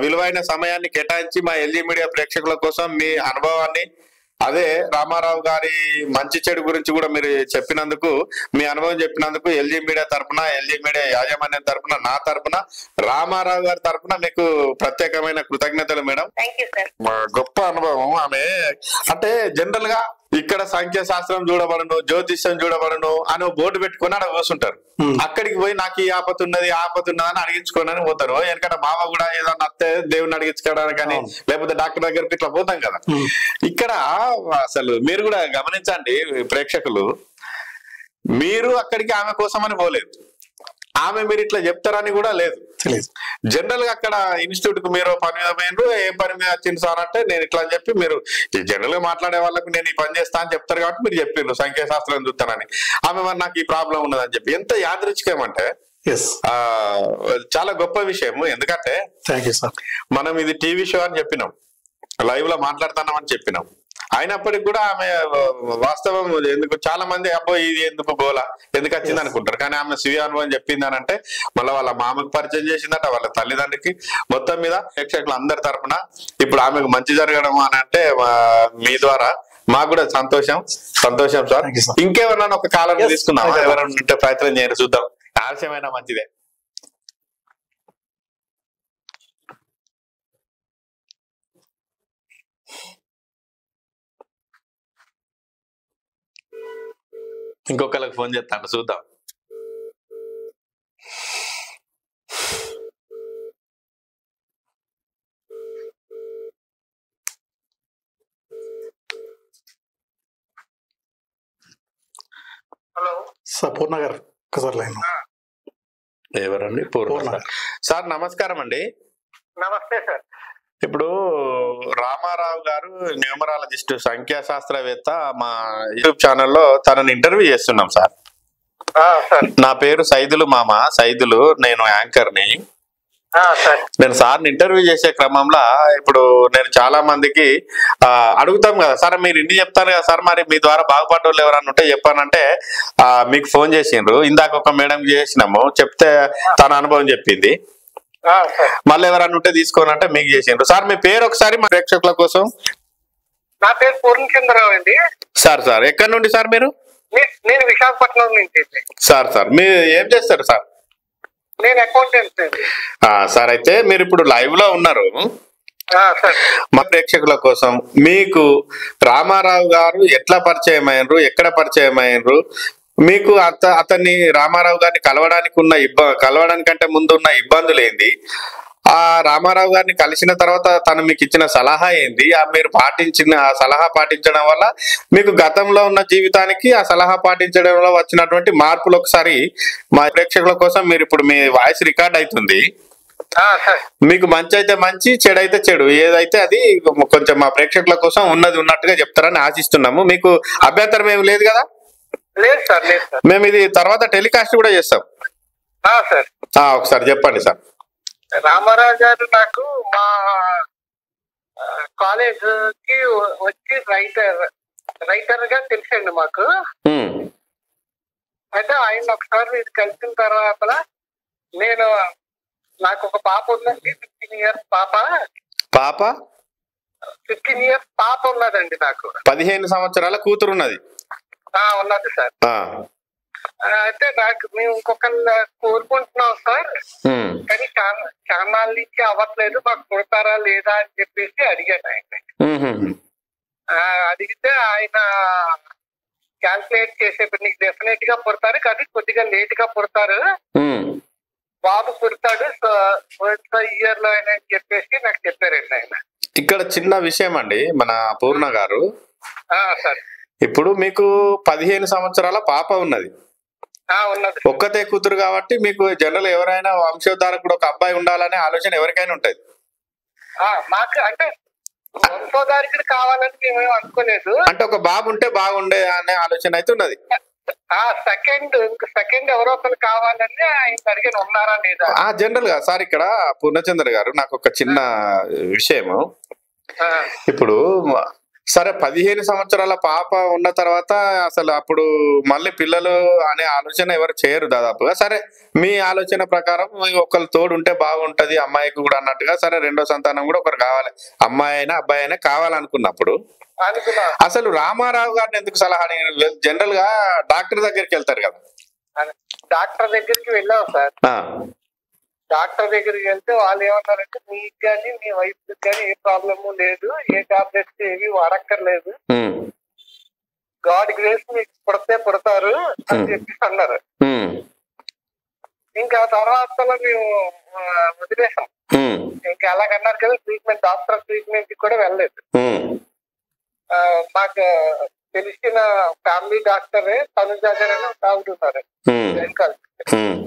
విలువైన సమయాన్ని కేటాయించి మా ఎల్జీ మీడియా ప్రేక్షకుల కోసం మీ అనుభవాన్ని, అదే రామారావు గారి మంచి చెడు గురించి కూడా మీరు చెప్పినందుకు, మీ అనుభవం చెప్పినందుకు ఎల్జీ మీడియా తరఫున, ఎల్జీ మీడియా యాజమాన్యం తరఫున, నా తరఫున, రామారావు గారి తరఫున మీకు ప్రత్యేకమైన కృతజ్ఞతలు మేడం. గొప్ప అనుభవం. ఆమె అంటే జనరల్ గా ఇక్కడ సంఖ్యాశాస్త్రం చూడబడను, జ్యోతిష్యం చూడబడను అని బోర్డు పెట్టుకుని అక్కడ కూర్చుంటారు. అక్కడికి పోయి నాకు ఈ ఆపతున్నది ఆపతున్నది అని అడిగించుకోనని పోతారు. ఎందుకంటే మావ కూడా ఏదన్నా అత్తే దేవుని అడిగించుకోవడానికి కానీ లేకపోతే డాక్టర్ దగ్గరికి ఇట్లా పోతాం కదా. ఇక్కడ అసలు మీరు కూడా గమనించండి ప్రేక్షకులు, మీరు అక్కడికి ఆమె కోసం అని పోలేదు, ఆమె మీరు ఇట్లా చెప్తారని కూడా లేదు. జనరల్ గా అక్కడ ఇన్స్టిట్యూట్ కు మీరు పని మీద పోయినరు, ఏం పని మీద వచ్చింది సార్ అంటే నేను ఇట్లా అని చెప్పి, మీరు జనరల్ గా మాట్లాడే వాళ్ళకు నేను ఈ పని చేస్తా అని చెప్తారు కాబట్టి మీరు చెప్పిండ్రు సంఖ్యాశాస్త్రం చూస్తానని. ఆమె మరి నాకు ఈ ప్రాబ్లం ఉన్నదని చెప్పి, ఎంత యాదృచ్ఛికమంటే చాలా గొప్ప విషయం. ఎందుకంటే మనం ఇది టీవీ షో అని చెప్పినాం, లైవ్ లో మాట్లాడుతున్నామని చెప్పినాం, అయినప్పటికీ కూడా ఆమె వాస్తవం ఎందుకు చాలా మంది అబ్బో ఇది ఎందుకు గోలా ఎందుకు వచ్చింది అనుకుంటారు. కానీ ఆమె స్వీయ అనుభవం చెప్పింది అని అంటే మళ్ళీ వాళ్ళ మామకు పరిచయం చేసిందట, వాళ్ళ తల్లిదండ్రికి. మొత్తం మీద ప్రేక్షకులు అందరి తరఫున ఇప్పుడు ఆమెకు మంచి జరగడం అని అంటే మీ ద్వారా మాకు కూడా సంతోషం సంతోషం సార్. Thank you, sir. ఇంకేమన్నా ఒక కాలం Yes, తీసుకుందామా? okay. ఎవరైనా ఉంటే ప్రయత్నం చేయండి, చూద్దాం. ఆలస్యమైన మంచిదే. ఇంకొకరికి ఫోన్ చేస్తాను, చూద్దాం. హలో సార్ పూర్ణ గారు ఒకసారి లైన్. ఎవరండి? పూర్ణ సార్. నమస్కారం అండి. నమస్తే సార్. ఇప్పుడు రామారావు గారు న్యూమరాలజిస్ట్, సంఖ్యాశాస్త్రవేత్త, మా యూట్యూబ్ ఛానల్లో తనని ఇంటర్వ్యూ చేస్తున్నాం సార్. సార్ నా పేరు సైదులు మామ, సైదులు. నేను యాంకర్ని. సార్ నేను సార్ని ఇంటర్వ్యూ చేసే క్రమంలో ఇప్పుడు నేను చాలా మందికి అడుగుతాం కదా సార్, మీరు ఇన్ని చెప్తారు కదా సార్, మరి మీ ద్వారా బాగుపడ్డ వాళ్ళు ఎవరన్నా ఉంటే చెప్పానంటే మీకు ఫోన్ చేసిండ్రు. ఇందాక ఒక మేడం చేసినాము, చెప్తే తన అనుభవం చెప్పింది. మళ్ళీ ఎవరన్నా ఉంటే తీసుకోనంటే మీకు చేసిండ్రు. సార్ మీ పేరు ఒకసారి మా ప్రేక్షకుల కోసం. నా పేరు పూర్ణచంద్రరావు అండి. సార్ సార్ ఎక్కడి నుండి సార్ మీరు? నేను విశాఖపట్నం నుంచి. సార్ సార్ మీరు ఏం చేస్తారు సార్? నేను అకౌంటెంట్ అండి. సార్ అయితే మీరు ఇప్పుడు లైవ్ లో ఉన్నారు. సార్ మా ప్రేక్షకుల కోసం మీకు రామారావు గారు ఎట్లా పరిచయం అయ్యారు, ఎక్కడ పరిచయం అయ్యారు, మీకు అతన్ని రామారావు గారిని కలవడానికంటే ముందు ఉన్న ఇబ్బందులు ఏంది, ఆ రామారావు గారిని కలిసిన తర్వాత తను మీకు ఇచ్చిన సలహా ఏంది, మీరు ఆ సలహా పాటించడం వల్ల మీకు గతంలో ఉన్న జీవితానికి ఆ సలహా పాటించడం వల్ల వచ్చినటువంటి మార్పులు ఒకసారి మా ప్రేక్షకుల కోసం. మీరు ఇప్పుడు మీ వాయిస్ రికార్డ్ అవుతుంది, మీకు మంచి అయితే మంచి, చెడు అయితే చెడు, ఏదైతే అది కొంచెం మా ప్రేక్షకుల కోసం ఉన్నది ఉన్నట్టుగా చెప్తారని ఆశిస్తున్నాము. మీకు అభ్యంతరం ఏమి లేదు కదా? లేదు సార్, లేదు సార్. మేము ఇది తర్వాత టెలికాస్ట్ కూడా చేస్తాం సార్. ఒకసారి చెప్పండి సార్. రామారావు గారు నాకు మా కాలేజ్ కి వచ్చి రైటర్ గా తెలిసండి మాకు. అయితే ఆయన ఒకసారి కలిసిన తర్వాత నాకు ఒక పాప ఉందండి, 15 years పాప. 15 years పాప ఉన్నదండి నాకు. 15 సంవత్సరాల కూతురు ఉన్నది. ఉన్నది సార్. అయితే నాకు మేము ఇంకొకరిని కోరుకుంటున్నాం సార్, కానీ చాలా నుంచి అవ్వట్లేదు, మాకు పుడతారా లేదా అని చెప్పేసి అడిగాను ఆయన. అడిగితే ఆయన క్యాల్కులేట్ చేసేప్పుడు నీకు డెఫినెట్ గా పుడతారు, కానీ కొద్దిగా లేట్ గా పుడతారు, బాబు పుడతాడు ఇయర్ లో ఆయన అని చెప్పేసి నాకు చెప్పారండి ఆయన. ఇక్కడ చిన్న విషయం అండి మన పూర్ణ గారు. సార్ ఇప్పుడు మీకు 15 సంవత్సరాల పాప ఉన్నది. ఉన్నది. ఒక్కతే కూతురు కాబట్టి మీకు జనరల్ ఎవరైనా వంశోద్ధారకుడు ఒక అబ్బాయి ఉండాలనే ఆలోచన ఎవరికైనా ఉంటది. మాకు అంటే వంశోద్ధారకుడు కావాలని మేమేం అనుకోలేదు, అంటే ఒక బాబు ఉంటే బాగుండే అనే ఆలోచన అయితే ఉన్నది. సెకండ్ ఎవరో ఒకరు కావాలని ఆయన అడిగిన ఉన్నారా లేదా. జనరల్ గా సార్ ఇక్కడ పూర్ణచంద్ర గారు నాకు ఒక చిన్న విషయము. ఇప్పుడు సరే 15 సంవత్సరాల పాప ఉన్న తర్వాత అసలు అప్పుడు మళ్ళీ పిల్లలు అనే ఆలోచన ఎవరు చేయరు దాదాపుగా. సరే మీ ఆలోచన ప్రకారం ఒకరు తోడు ఉంటే బాగుంటది అమ్మాయికి కూడా అన్నట్టుగా, సరే రెండో సంతానం కూడా ఒకరు కావాలి, అమ్మాయి అయినా అబ్బాయి అయినా కావాలనుకున్నప్పుడు అసలు రామారావు గారిని ఎందుకు సలహా అడిగారు? జనరల్ గా డాక్టర్ దగ్గరికి వెళ్తారు కదా. డాక్టర్ దగ్గరికి వెళ్ళాం సార్. డాక్టర్ దగ్గరికి వెళ్తే వాళ్ళు ఏమన్నారంటే మీకు కానీ మీ వైఫ్ కానీ ఏ ప్రాబ్లము లేదు, ఏ టాబ్లెట్స్ ఏవి వాడక్కర్లేదు, గాడ్ గ్రేస్ మీకు పుడతారు అని చెప్పి అన్నారు. ఇంకా తర్వాత మేము వదిలేసాం. ఇంకా అలాగన్నారు కదా, డాక్టర్ ట్రీట్మెంట్ కూడా వెళ్ళలేదు. మాకు తెలిసిన ఫ్యామిలీ డాక్టరే తనుజ గారు అని ఒక ఆవిడ ఉన్నారు,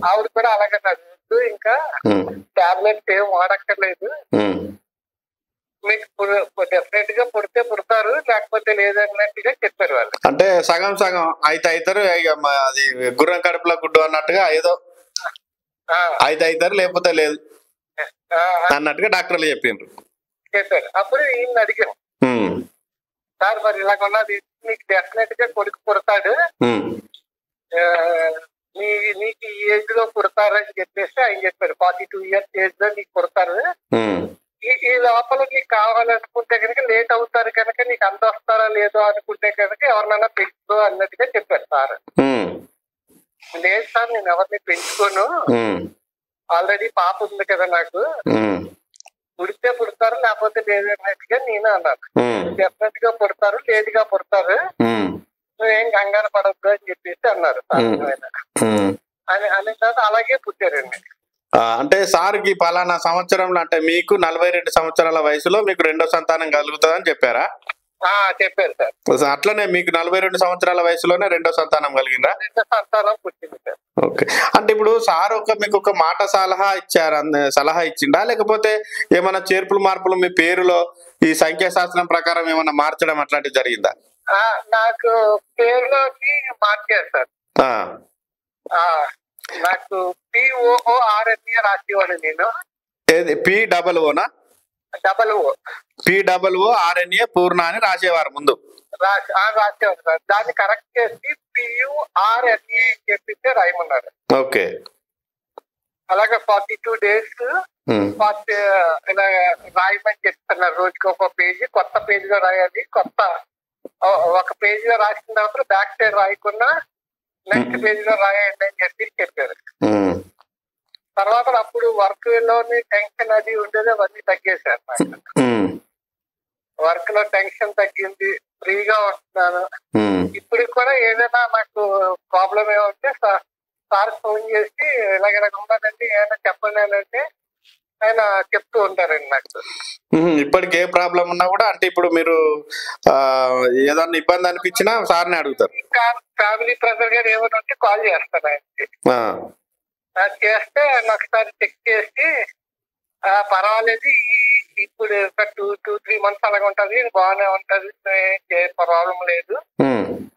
ఆవిడ కూడా అలాగన్నారు, ఇంకా టాబ్లెట్స్ ఏం వాడక్కర్లేదు, మీకు డెఫినెట్ గా పుడతారు, లేకపోతే లేదన్నట్టుగా చెప్పారు వాళ్ళు. అంటే సగం సగం అయితే అవుతారు, అది గుర్రం కడుపులో గుడ్డు అన్నట్టుగా ఏదో అయితే అవుతారు లేకపోతే లేదు అన్నట్టుగా డాక్టర్లు చెప్పారు. అప్పుడు ఈయన అడిగాం, సార్ మరి ఇలాగున్నది మీకు డెఫినెట్ గా కొడుకు పుడతాడు, నీకు ఈ ఏజ్ లో పుడతారు అని చెప్పేసి ఆయన చెప్పారు. 42 years ఏజ్ లో నీకు పుడతారు, ఈ లోపల నీకు కావాలనుకుంటే కనుక లేట్ అవుతారు కనుక నీకు అంత వస్తారా లేదో అనుకుంటే కనుక ఎవరినైనా పెంచుకో అన్నట్టుగా చెప్పారు సార్. లేదు సార్ నేను ఎవరిని పెంచుకోను, ఆల్రెడీ పాప ఉంది కదా నాకు, పుడితే పుడతారు లేకపోతే లేదు అన్నట్టుగా నేను అన్నాను. డెఫినెట్ గా పుడతారు, లేటుగా పుడతారు, నువ్వేం కంగారు పడద్దు అని చెప్పేసి అన్నారు అని అనే తర్వాత అలాగే పుట్టారండి. అంటే సార్కి పలానా సంవత్సరంలో అంటే మీకు 42 సంవత్సరాల వయసులో మీకు రెండో సంతానం కలుగుతుందని చెప్పారా? చెప్పారు సార్. అట్లనే మీకు 42 సంవత్సరాల వయసులోనే రెండో సంతానం కలిగిందా? రెండో సంతానం పుట్టింది సార్. ఓకే. అంటే ఇప్పుడు సార్ మీకు ఒక మాట సలహా ఇచ్చిండా, లేకపోతే ఏమైనా చేర్పులు మార్పులు మీ పేరులో ఈ సంఖ్యాశాస్త్రం ప్రకారం ఏమైనా మార్చడం అట్లాంటివి జరిగిందా? నాకు పేరులోకి మార్చారు సార్. నాకు POORNA రాసేవాడు నేను. POOనా? POORNA పూర్ణ అని రాసేవారు ముందు. రాసేవాడు సార్. దాన్ని కరెక్ట్ చేసి PURNA అని చెప్పితే రాయమన్నారు. ఓకే. అలాగే 42 days ఇలా రాయమని చెప్తున్నారు. రోజుకి ఒక పేజీ, కొత్త పేజీలో రాయాలి. ఒక పేజీలో రాసిన తర్వాత బ్యాక్ సైడ్ రాయకుండా నెక్స్ట్ పేజీలో రాయండి అని చెప్పారు. తర్వాత అప్పుడు వర్క్ లోని టెన్షన్ అది ఉండేది, అవన్నీ తగ్గేశారు. వర్క్ లో టెన్షన్ తగ్గింది, ఫ్రీగా ఉంటున్నాను. ఇప్పుడు కూడా ఏదైనా నాకు ప్రాబ్లం ఏమంటే సార్ ఫోన్ చేసి ఇలాగ ఉండదండి ఏమైనా చెప్పండి అని అంటే ఆయన చెప్తూ ఉంటారండి నాకు. ఇప్పటికి ఏ ప్రాబ్లం ఉన్నా కూడా అంటే ఇప్పుడు మీరు ఏదన్నా ఇబ్బంది అనిపించినా సార్ని అడుగుతారు. ఫ్యామిలీ ప్రెజర్ గారు ఏమైనా ఉంటే కాల్ చేస్తాను ఆయనకి. చేస్తే ఆయన ఒకసారి చెక్ చేసి పర్వాలేదు, ఇప్పుడు 2-3 months అలాగే ఉంటది, బాగానే ఉంటది, ప్రాబ్లం లేదు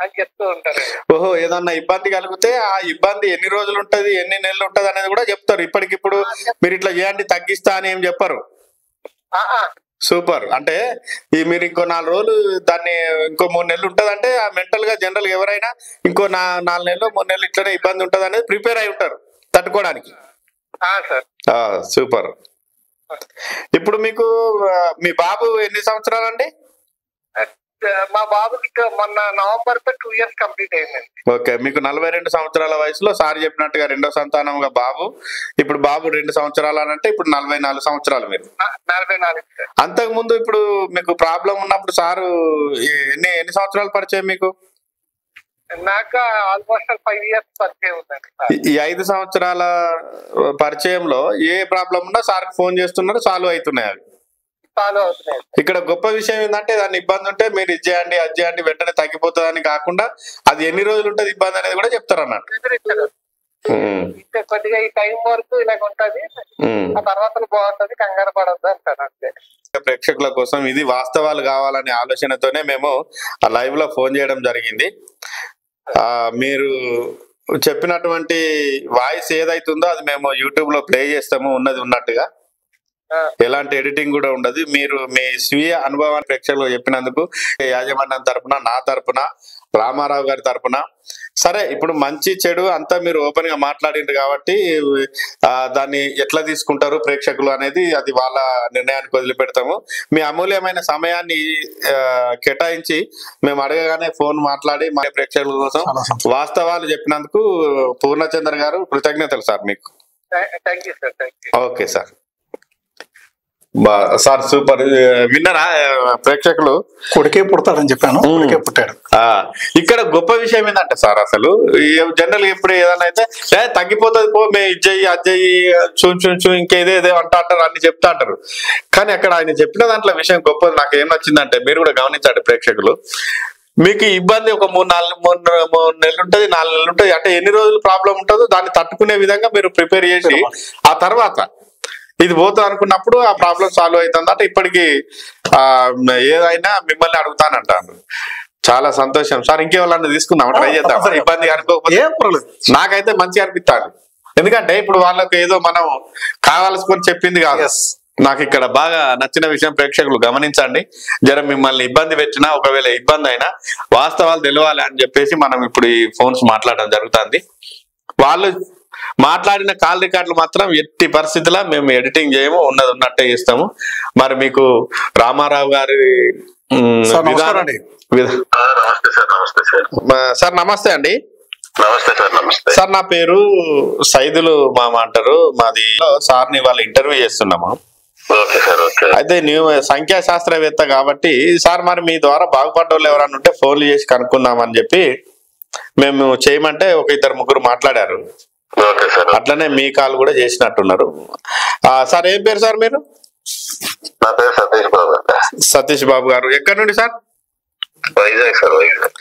అని చెప్తూ ఉంటారు. ఓహో, ఏదన్నా ఇబ్బంది కలిగితే ఆ ఇబ్బంది ఎన్ని రోజులు ఉంటది, ఎన్ని నెలలు ఉంటది అనేది కూడా చెప్తారు. ఇప్పటికిప్పుడు మీరు ఇట్లా చేయండి తగ్గిస్తా అని ఏం చెప్పరు. సూపర్. అంటే మీరు ఇంకో 4 రోజులు దాన్ని ఇంకో 3 నెలలు ఉంటది అంటే మెంటల్ గా జనరల్ ఎవరైనా ఇంకో 4 నెలలు 3 నెలలు ఇట్లనే ఇబ్బంది ఉంటది అనేది ప్రిపేర్ అయి ఉంటారు తట్టుకోవడానికి. సూపర్. ఇప్పుడు మీకు మీ బాబు ఎన్ని సంవత్సరాలు అండి? మా బాబుకి మొన్న నవంబర్ 2 years కంప్లీట్ అయిందండి. ఓకే. మీకు 42 సంవత్సరాల వయసులో సార్ చెప్పినట్టుగా రెండో సంతానంగా బాబు. ఇప్పుడు బాబు 2 సంవత్సరాలు అని అంటే ఇప్పుడు 44 సంవత్సరాలు మీరు. 44. అంతకు ముందు ఇప్పుడు మీకు ప్రాబ్లం ఉన్నప్పుడు సారు ఎన్ని సంవత్సరాలు పరిచయం మీకు? నాకు ఆల్మోస్ట్ 5 years పరిచయం ఉందండి. ఈ 5 సంవత్సరాల పరిచయంలో ఏ ప్రాబ్లం ఉన్నా సార్కి ఫోన్ చేస్తున్నారు, సాల్వ్ అవుతున్నాయి అవి. ఇక్కడ గొప్ప విషయం ఏంటంటే దాన్ని ఇబ్బంది ఉంటే మీరు ఇది చేయండి అది చేయండి వెంటనే తగ్గిపోతుంది అని కాకుండా అది ఎన్ని రోజులు ఉంటుంది ఇబ్బంది అనేది కూడా చెప్తారు అన్నట్టు. కొద్దిగా ఈ టైం వరకు ఇలాగ ఉంటది, ఆ తర్వాత బాగుంటది, కంగారు పడద్దు అంటారు అంతే. ప్రేక్షకుల కోసం ఇది వాస్తవాలు కావాలనే ఆలోచనతోనే మేము ఆ లైవ్ లో ఫోన్ చేయడం జరిగింది. మీరు చెప్పినటువంటి వాయిస్ ఏదైతుందో అది మేము యూట్యూబ్ లో ప్లే చేస్తాము ఉన్నది ఉన్నట్టుగా, ఎలాంటి ఎడిటింగ్ కూడా ఉండదు. మీరు మీ స్వీయ అనుభవాన్ని ప్రేక్షకులు చెప్పినందుకు యాజమాన్యం తరపున, నా తరపున, రామారావు గారి తరపున, సరే ఇప్పుడు మంచి చెడు అంతా మీరు ఓపెన్ గా మాట్లాడిండ్రు కాబట్టి దాన్ని ఎట్లా తీసుకుంటారు ప్రేక్షకులు అనేది అది వాళ్ళ నిర్ణయానికి వదిలిపెడతాము. మీ అమూల్యమైన సమయాన్ని కేటాయించి మేము అడగగానే ఫోన్ మాట్లాడి మా ప్రేక్షకుల కోసం వాస్తవాలు చెప్పినందుకు పూర్ణచంద్ర గారు కృతజ్ఞతలు సార్ మీకు. Okay sir. Sir super. విన్నరా ప్రేక్షకులు? కొడుకే పుడతాడని చెప్పాను, కొడుకే పుట్టాడు. ఇక్కడ గొప్ప విషయం ఏంటంటే సార్ అసలు జనరల్ ఎప్పుడు ఏదన్నా అయితే తగ్గిపోతుంది పో మే ఇజ్జయ్యి అజ్జయ్యి చూ ఇంకేదేదో అంటారు అన్ని చెప్తా అంటారు. కానీ అక్కడ ఆయన చెప్పిన దాంట్లో విషయం గొప్పది నాకు ఏం నచ్చిందంటే మీరు కూడా గమనించండి ప్రేక్షకులు, మీకు ఇబ్బంది ఒక 3 నెలలు ఉంటది, 4 నెలలు ఉంటది, అంటే ఎన్ని రోజులు ప్రాబ్లం ఉంటుందో దాన్ని తట్టుకునే విధంగా మీరు ప్రిపేర్ చేసి ఆ తర్వాత ఇది పోతుంది అనుకున్నప్పుడు ఆ ప్రాబ్లం సాల్వ్ అవుతుంది అంటే ఇప్పటికి ఏదైనా మిమ్మల్ని అడుగుతానంటాను. చాలా సంతోషం సార్. ఇంకేవాళ్ళని తీసుకుందాం, ట్రై చేద్దాం. ఇబ్బంది అనుకోకపోతే నాకైతే మంచిగా అనిపిస్తాను. ఎందుకంటే ఇప్పుడు వాళ్ళకి ఏదో మనం కావాల్సుకొని చెప్పింది కాదు. నాకు ఇక్కడ బాగా నచ్చిన విషయం ప్రేక్షకులు గమనించండి. జర మిమ్మల్ని ఇబ్బంది పెట్టినా ఒకవేళ ఇబ్బంది అయినా వాస్తవాలు తెలవాలి అని చెప్పేసి మనం ఇప్పుడు ఈ ఫోన్స్ మాట్లాడడం జరుగుతుంది. మాట్లాడిన కాల్ రికార్డులు మాత్రం ఎట్టి పరిస్థితుల్లో మేము ఎడిటింగ్ చేయము, ఉన్నది ఉన్నట్టే ఇస్తాము. మరి మీకు రామారావు గారి నమస్తే సార్. నమస్తే సార్. సార్ నమస్తే అండి. నమస్తే సార్. నమస్తే సార్. నా పేరు సైదులు మామ అంటారు. మాది సార్ని వాళ్ళు ఇంటర్వ్యూ చేస్తున్నాము. Okay sir. ఓకే. అయితే నువ్వు సంఖ్యాశాస్త్రవేత్త కాబట్టి సార్ మరి మీ ద్వారా బాగుపడ్డ వాళ్ళు ఎవరన్నా ఉంటే ఫోన్లు చేసి కనుక్కుందామని చెప్పి మేము చేయమంటే ఒక 2-3 మాట్లాడారు. Okay sir. అట్లనే మీ కాల్ కూడా చేసినట్టున్నారు. సార్ ఏం పేరు సార్ మీరు? నా పేరు సతీష్ బాబు. సతీష్ బాబు గారు ఎక్కడి నుండి sir? Vizag sir. Vizag.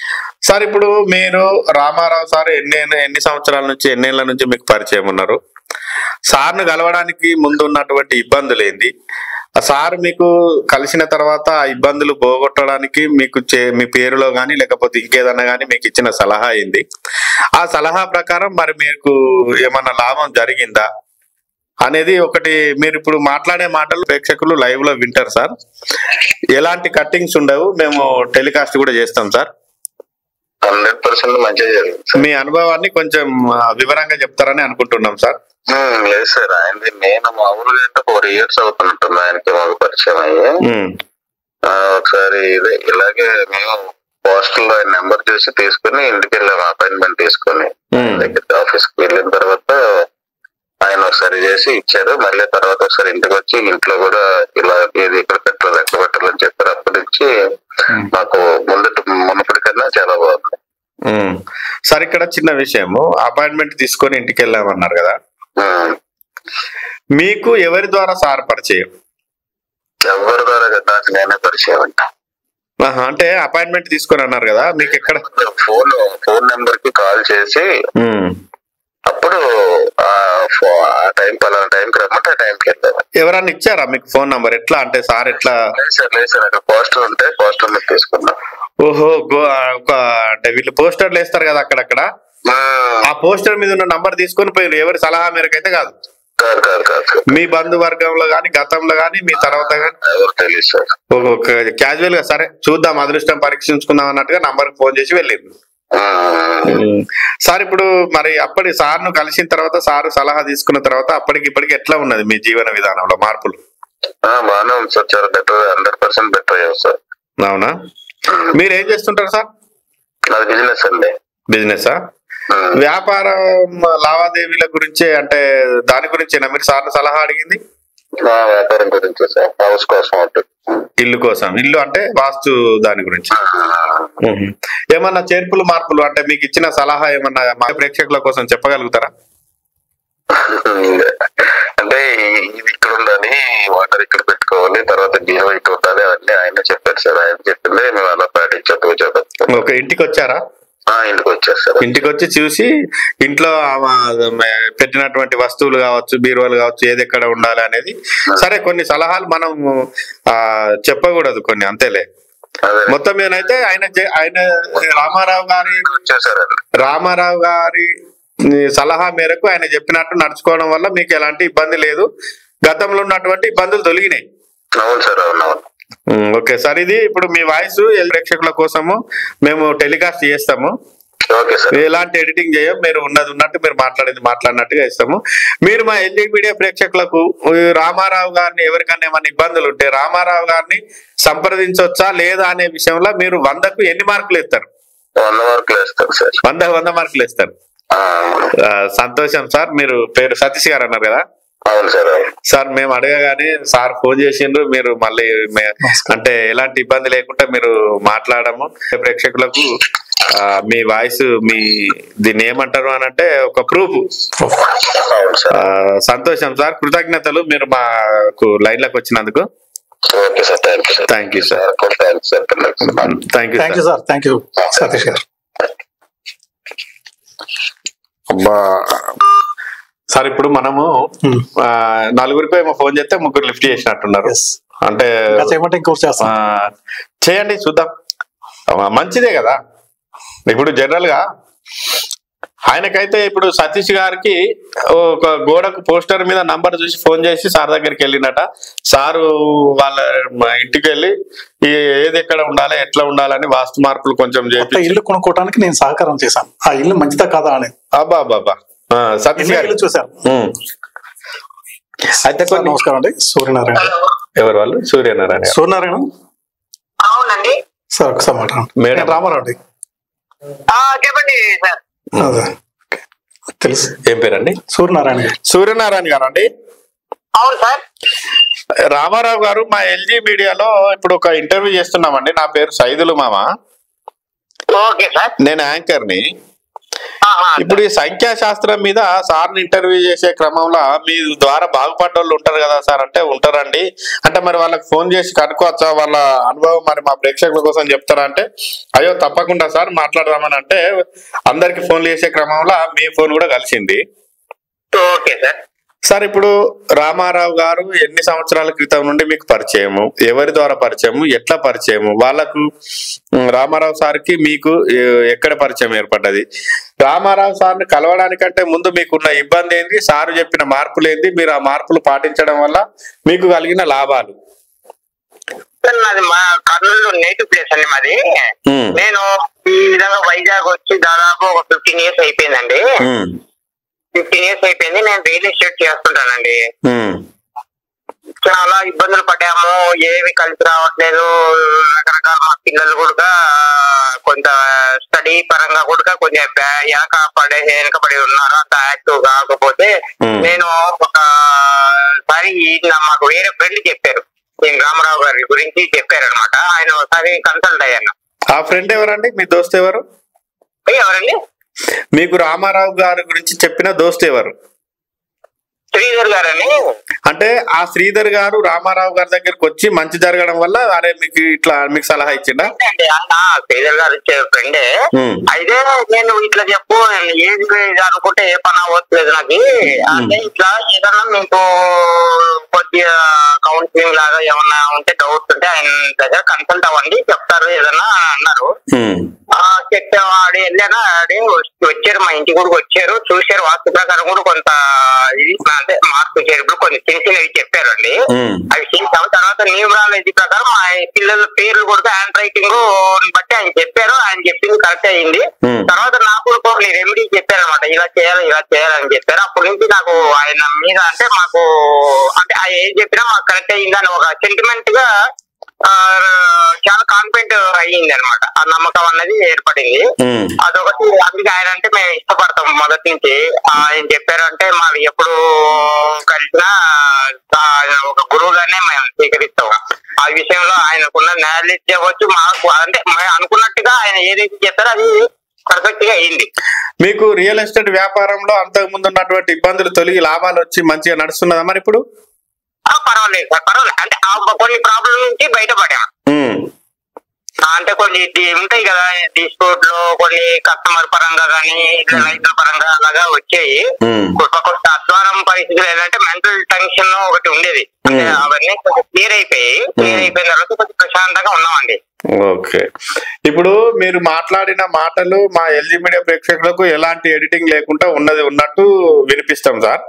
Sir ఇప్పుడు మీరు రామారావు సార్ ఎన్ని సంవత్సరాల నుంచి ఎన్నేళ్ల నుంచి మీకు పరిచయం ఉన్నారు? సార్ను కలవడానికి ముందు ఉన్నటువంటి ఇబ్బందులు ఏంది? సార్ మీకు కలిసిన తర్వాత ఆ ఇబ్బందులు పోగొట్టడానికి మీకు మీ పేరులో గానీ లేకపోతే ఇంకేదన్నా గానీ మీకు ఇచ్చిన సలహా ఏంది? ఆ సలహా ప్రకారం మరి మీకు ఏమన్నా లాభం జరిగిందా అనేది ఒకటి. మీరు ఇప్పుడు మాట్లాడే మాటలు ప్రేక్షకులు లైవ్ లో వింటారు సార్. ఎలాంటి కట్టింగ్స్ ఉండవు, మేము టెలికాస్ట్ కూడా చేస్తాం సార్. 100% మంచిగా జరిగింది. మీ అనుభవాన్ని కొంచెం వివరంగా చెప్తారని అనుకుంటున్నాం సార్. లేదు సార్, ఆయనది నేను మామూలుగా అంటే 4 years అవుతుంటుంది ఆయనకి మాకు పరిచయం అయ్యి. ఒకసారి ఇలాగే మేము పోస్టల్ ఆయన నెంబర్ చూసి తీసుకుని ఇంటికి వెళ్ళాము, అపాయింట్మెంట్ తీసుకుని. ఆఫీస్ కి వెళ్ళిన తర్వాత ఆయన ఒకసారి చేసి ఇచ్చారు. మళ్ళీ తర్వాత ఒకసారి ఇంటికి వచ్చి ఇంట్లో కూడా ఇలా ఏది ఇక్కడ పెట్టాలి ఎక్కడ పెట్టాలని చెప్పారు. అప్పటి నుంచి మాకు మునుపటికన్నా చాలా బాగుంది సార్. ఇక్కడ చిన్న విషయము, అపాయింట్మెంట్ తీసుకొని ఇంటికి వెళ్ళామన్నారు కదా, మీకు ఎవరి ద్వారా సార్ పరిచయం? ఎవరి ద్వారా కదా, నేనే పరిచయం అంట. అంటే అపాయింట్మెంట్ తీసుకొని అన్నారు కదా, మీకు ఎక్కడ? ఫోన్ నెంబర్ కి కాల్ చేసి అప్పుడు ఆ టైం పలానా టైంకి రమ్మంటే ఆ టైంకి వెళ్తాను. ఎవరన్నా ఇచ్చారా మీకు ఫోన్ నంబర్? ఎట్లా అంటే సార్ ఎట్లా? లేదు సార్, అక్కడ పోస్టర్ ఉంటే పోస్టర్ మీద తీసుకున్నాం. ఓహో, అంటే వీళ్ళు పోస్టర్లు వేస్తారు కదా అక్కడక్కడ, ఆ పోస్టర్ మీద ఉన్న నంబర్ తీసుకొని పోయి ఎవరి సలహా మేరకు అయితే కాదు? మీ బంధువర్గంలో గాని గతంలో గాని మీ తర్వాత క్యాజువల్ గా సరే చూద్దాం అదృష్టం పరీక్షించుకుందాం అన్నట్టుగా నంబర్ ఫోన్ చేసి వెళ్ళింది సార్. ఇప్పుడు మరి అప్పటి సార్ను కలిసిన తర్వాత సార్ సలహా తీసుకున్న తర్వాత అప్పటికి ఇప్పటికి ఎట్లా ఉన్నది మీ జీవన విధానంలో మార్పులు? బాగానే ఉంది సార్, చాలా బెటర్, 100% బెటర్ అయ్యాం సార్. అవునా? మీరు ఏం చేస్తుంటారు సార్? నాది బిజినెస్ అండి. బిజినెస్? వ్యాపార లావాదేవీల గురించే అంటే దాని గురించేనా మీరు సార్ను సలహా అడిగింది? వ్యాపారం గురించి సార్, హౌస్ కోసం, ఇల్లు కోసం. ఇల్లు అంటే వాస్తు దాని గురించి. ఏమన్నా చేర్పులు మార్పులు అంటే మీకు ఇచ్చిన సలహా ఏమన్నా మా ప్రేక్షకుల కోసం చెప్పగలుగుతారా? అంటే ఇది ఇక్కడ ఉండాలి, వాటర్ ఇక్కడ పెట్టుకోవాలి, తర్వాత జీరో ఇక్కడ ఉండాలి, అవన్నీ ఆయన చెప్పారు సార్. ఆయన చెప్పింది మేము అలా పాటించాం. ఓకే, ఇంటికి వచ్చారా? ఇంటికి వచ్చారు సార్. ఇంటికి వచ్చి చూసి ఇంట్లో పెట్టినటువంటి వస్తువులు కావచ్చు, బీరువాలు కావచ్చు, ఏది ఎక్కడ ఉండాలి అనేది. సరే, కొన్ని సలహాలు మనం చెప్పకూడదు కొన్ని, అంతేలే. మొత్తం ఏదైతే ఆయన రామారావు గారి సలహా మేరకు ఆయన చెప్పినట్టు నడుచుకోవడం వల్ల మీకు ఎలాంటి ఇబ్బంది లేదు, గతంలో ఉన్నటువంటి ఇబ్బందులు తొలగినాయి. అవును సార్, అవునవును. ఓకే సార్, ఇది ఇప్పుడు మీ వాయిస్ ప్రేక్షకుల కోసము మేము టెలికాస్ట్ చేస్తాము. ఎలాంటి ఎడిటింగ్ చేయం, మీరు ఉన్నది ఉన్నట్టు మీరు మాట్లాడేది మాట్లాడినట్టుగా ఇస్తాము. మీరు మా ఎల్జీ మీడియా ప్రేక్షకులకు రామారావు గారిని ఎవరికన్నా ఏమైనా ఇబ్బందులు ఉంటే రామారావు గారిని సంప్రదించవచ్చా లేదా అనే విషయంలో మీరు 100కు ఎన్ని మార్కులు ఇస్తారు? 100 మార్కులు ఇస్తారు సార్. 100 మార్కులు ఇస్తారు. సంతోషం సార్. మీరు పేరు సతీష్ గారు అన్నారు కదా? అవును సార్. సార్ మేము అడగగానే సార్ ఫోన్ చేసిండ్రు, మీరు మళ్ళీ అంటే ఎలాంటి ఇబ్బంది లేకుండా మీరు మాట్లాడము. ప్రేక్షకులకు మీ వాయిస్ మీ దీన్ని ఏమంటారు అని అంటే ఒక ప్రూఫ్. సంతోషం సార్, కృతజ్ఞతలు మీరు మాకు లైన్ లోకి వచ్చినందుకు. Thank you sir. Thank you sir. Thank you Satish గారు. సార్, ఇప్పుడు మనము 4గురికి ఏమో ఫోన్ చేస్తే 3 లిఫ్ట్ చేసినట్టున్నారు. అంటే చేయండి చూద్దాం, మంచిదే కదా. ఇప్పుడు జనరల్ గా ఆయనకైతే ఇప్పుడు సతీష్ గారికి ఒక గోడకు పోస్టర్ మీద నంబర్ చూసి ఫోన్ చేసి సార్ దగ్గరికి వెళ్ళినట. సారు వాళ్ళ ఇంటికి వెళ్ళి ఏది ఎక్కడ ఉండాలి, ఎట్లా ఉండాలని వాస్తు మార్పులు కొంచెం చేసి ఇల్లు కొనుక్కోవడానికి నేను సహకారం చేశాను. ఆ ఇల్లు మంచిదా కాదా అనేది. అబ్బా సతీష్ గారు చూశారు. అయితే నమస్కారం అండి. సూర్యనారాయణ. ఎవరు వాళ్ళు? సూర్యనారాయణ. సూర్యనారాయణ అవునండి సార్. ఒకసారి మాట మేడం. రామారావు అండి. చెప్పండి సార్. అదే తెలుసు. ఏం పేరండి? సూర్యనారాయణ గారు. సూర్యనారాయణ గారు అండి. అవును సార్. రామారావు గారు, మా ఎల్జీ మీడియాలో ఇప్పుడు ఒక ఇంటర్వ్యూ చేస్తున్నామండి. నా పేరు సైదులు మామ. Okay sir. నేను యాంకర్ ని. ఇప్పుడు ఈ సంఖ్యాశాస్త్రం మీద సార్ని ఇంటర్వ్యూ చేసే క్రమంలో మీ ద్వారా బాగుపడ్డ వాళ్ళు ఉంటారు కదా సార్ అంటే ఉంటారండి. అంటే మరి వాళ్ళకి ఫోన్ చేసి కనుక్కోవచ్చా, వాళ్ళ అనుభవం మరి మా ప్రేక్షకుల కోసం చెప్తారా అంటే, అయ్యో తప్పకుండా సార్ మాట్లాడదామని అంటే అందరికి ఫోన్లు చేసే క్రమంలో మీ ఫోన్ కూడా కలిసింది. Okay sir. సార్ ఇప్పుడు రామారావు గారు ఎన్ని సంవత్సరాల క్రితం నుండి మీకు పరిచయము, ఎవరి ద్వారా పరిచయము, ఎట్లా పరిచయము, వాళ్ళకు రామారావు సార్కి మీకు ఎక్కడ పరిచయం ఏర్పడ్డది, రామారావు సార్ని కలవడానికంటే ముందు మీకున్న ఇబ్బంది ఏంది, సారు చెప్పిన మార్పులు ఏంది, మీరు ఆ మార్పులు పాటించడం వల్ల మీకు కలిగిన లాభాలు? నాది మా కర్నూలు నేటివ్ ప్లేస్ అండి మాది. నేను ఈ విధంగా వైజాగ్ వచ్చి దాదాపు ఒక 15 years అయిపోయిందండి. 15 years అయిపోయింది. నేను రియల్ ఎస్టేట్ చేస్తుంటానండి. చాలా ఇబ్బందులు పడ్డాము, ఏవి కలిసి రావట్లేదు. రకరకాల మా పిల్లలు కూడా కొంత స్టడీ పరంగా కూడా కొంచెం వెనకబడి ఉన్నారు, అంత యాక్టివ్ కాకపోతే. నేను ఒకసారి మాకు వేరే ఫ్రెండ్ చెప్పారు, నేను రామారావు గారి గురించి చెప్పారు అనమాట. ఆయన ఒకసారి కన్సల్ట్ అయ్యాను. ఆ ఫ్రెండ్ ఎవరండి? మీ దోస్త్ ఎవరు? ఎవరండి? మీకు రామారావు గారి గురించి చెప్పిన దోస్త్ ఎవరు? శ్రీధర్ గారని. అంటే ఆ శ్రీధర్ గారు రామారావు గారి దగ్గరకు వచ్చి మంచి జరగడం వల్ల అరే మీకు ఇట్లా మీకు సలహా ఇచ్చిండా? శ్రీధర్ గారు ఇచ్చే ఫ్రెండే. అయితే నేను ఇట్లా చెప్పు, ఏది అనుకుంటే ఏ పని అవ్వట్లేదు నాకు, అంటే ఇట్లా ఏదన్నా మీకు కొద్దిగా కౌన్సిలింగ్ లాగా ఏమన్నా ఉంటే డౌట్స్ ఉంటే ఆయన దగ్గర కన్సల్ట్ అవ్వండి, చెప్తారు ఏదన్నా అన్నారు. చెప్పేవాడు వెళ్ళాను. వచ్చారు, మా ఇంటి కూడా వచ్చారు, చూశారు. వాస్తు ప్రకారం కూడా కొంత అంటే మార్పు చేర్పులు కొన్ని చిన్నవి చెప్పారండి. అవి చేసాము. తర్వాత న్యూమరాలజీ ప్రకారం మా పిల్లల పేర్లు కూడా హ్యాండ్ రైటింగ్ బట్టి ఆయన చెప్పారు. ఆయన చెప్పింది కరెక్ట్ అయ్యింది. తర్వాత నాకు కూడా కొన్ని రెమెడీ చెప్పారనమాట, ఇలా చేయాలని చెప్పారు. అప్పటి నుంచి నాకు ఆయన మీద అంటే మాకు అంటే ఆయన ఏం చెప్పినా మాకు కరెక్ట్ అయ్యింది అని ఒక సెంటిమెంట్ గా చాలా కాన్ఫిడెంట్ అయ్యింది అనమాట. ఆ నమ్మకం అన్నది ఏర్పడింది. అదొకటి. అందుకే ఆయన అంటే మేము ఇష్టపడతాం మొదటి నుంచి. ఆయన చెప్పారంటే మాకు ఎప్పుడు కలిసినా ఒక గురువుగానే మేము స్వీకరిస్తాం. ఆ విషయంలో ఆయనకున్న నాలెడ్జ్ అవ్వచ్చు, మాకు అంటే మేము అనుకున్నట్టుగా ఆయన ఏదైతే చెప్పారో అది పర్ఫెక్ట్ గా అయింది. మీకు రియల్ ఎస్టేట్ వ్యాపారంలో అంతకు ముందు ఉన్నటువంటి ఇబ్బందులు తొలగి లాభాలు వచ్చి మంచిగా నడుస్తున్నదా మరి ఇప్పుడు? పర్వాలేదు సార్, పర్వాలేదు. అంటే కొన్ని ప్రాబ్లం నుంచి బయటపడాము. అంటే కొన్ని ఉంటాయి కదా డిస్ప్యూట్ లో, కొన్ని కస్టమర్ పరంగా కానీ రైతుల పరంగా అలాగా వచ్చాయి. కొంత అధ్వానం పరిస్థితులు ఏంటంటే మెంటల్ టెన్షన్ ఒకటి ఉండేది. అంటే అవన్నీ కొంచెం క్లియర్ అయిపోయిన తర్వాత కొంచెం ప్రశాంతంగా ఉన్నామండి. ఓకే. ఇప్పుడు మీరు మాట్లాడిన మాటలు మా ఎల్జీ మీడియా ప్రేక్షకులకు ఎలాంటి ఎడిటింగ్ లేకుండా ఉన్నది ఉన్నట్టు వినిపిస్తాం సార్.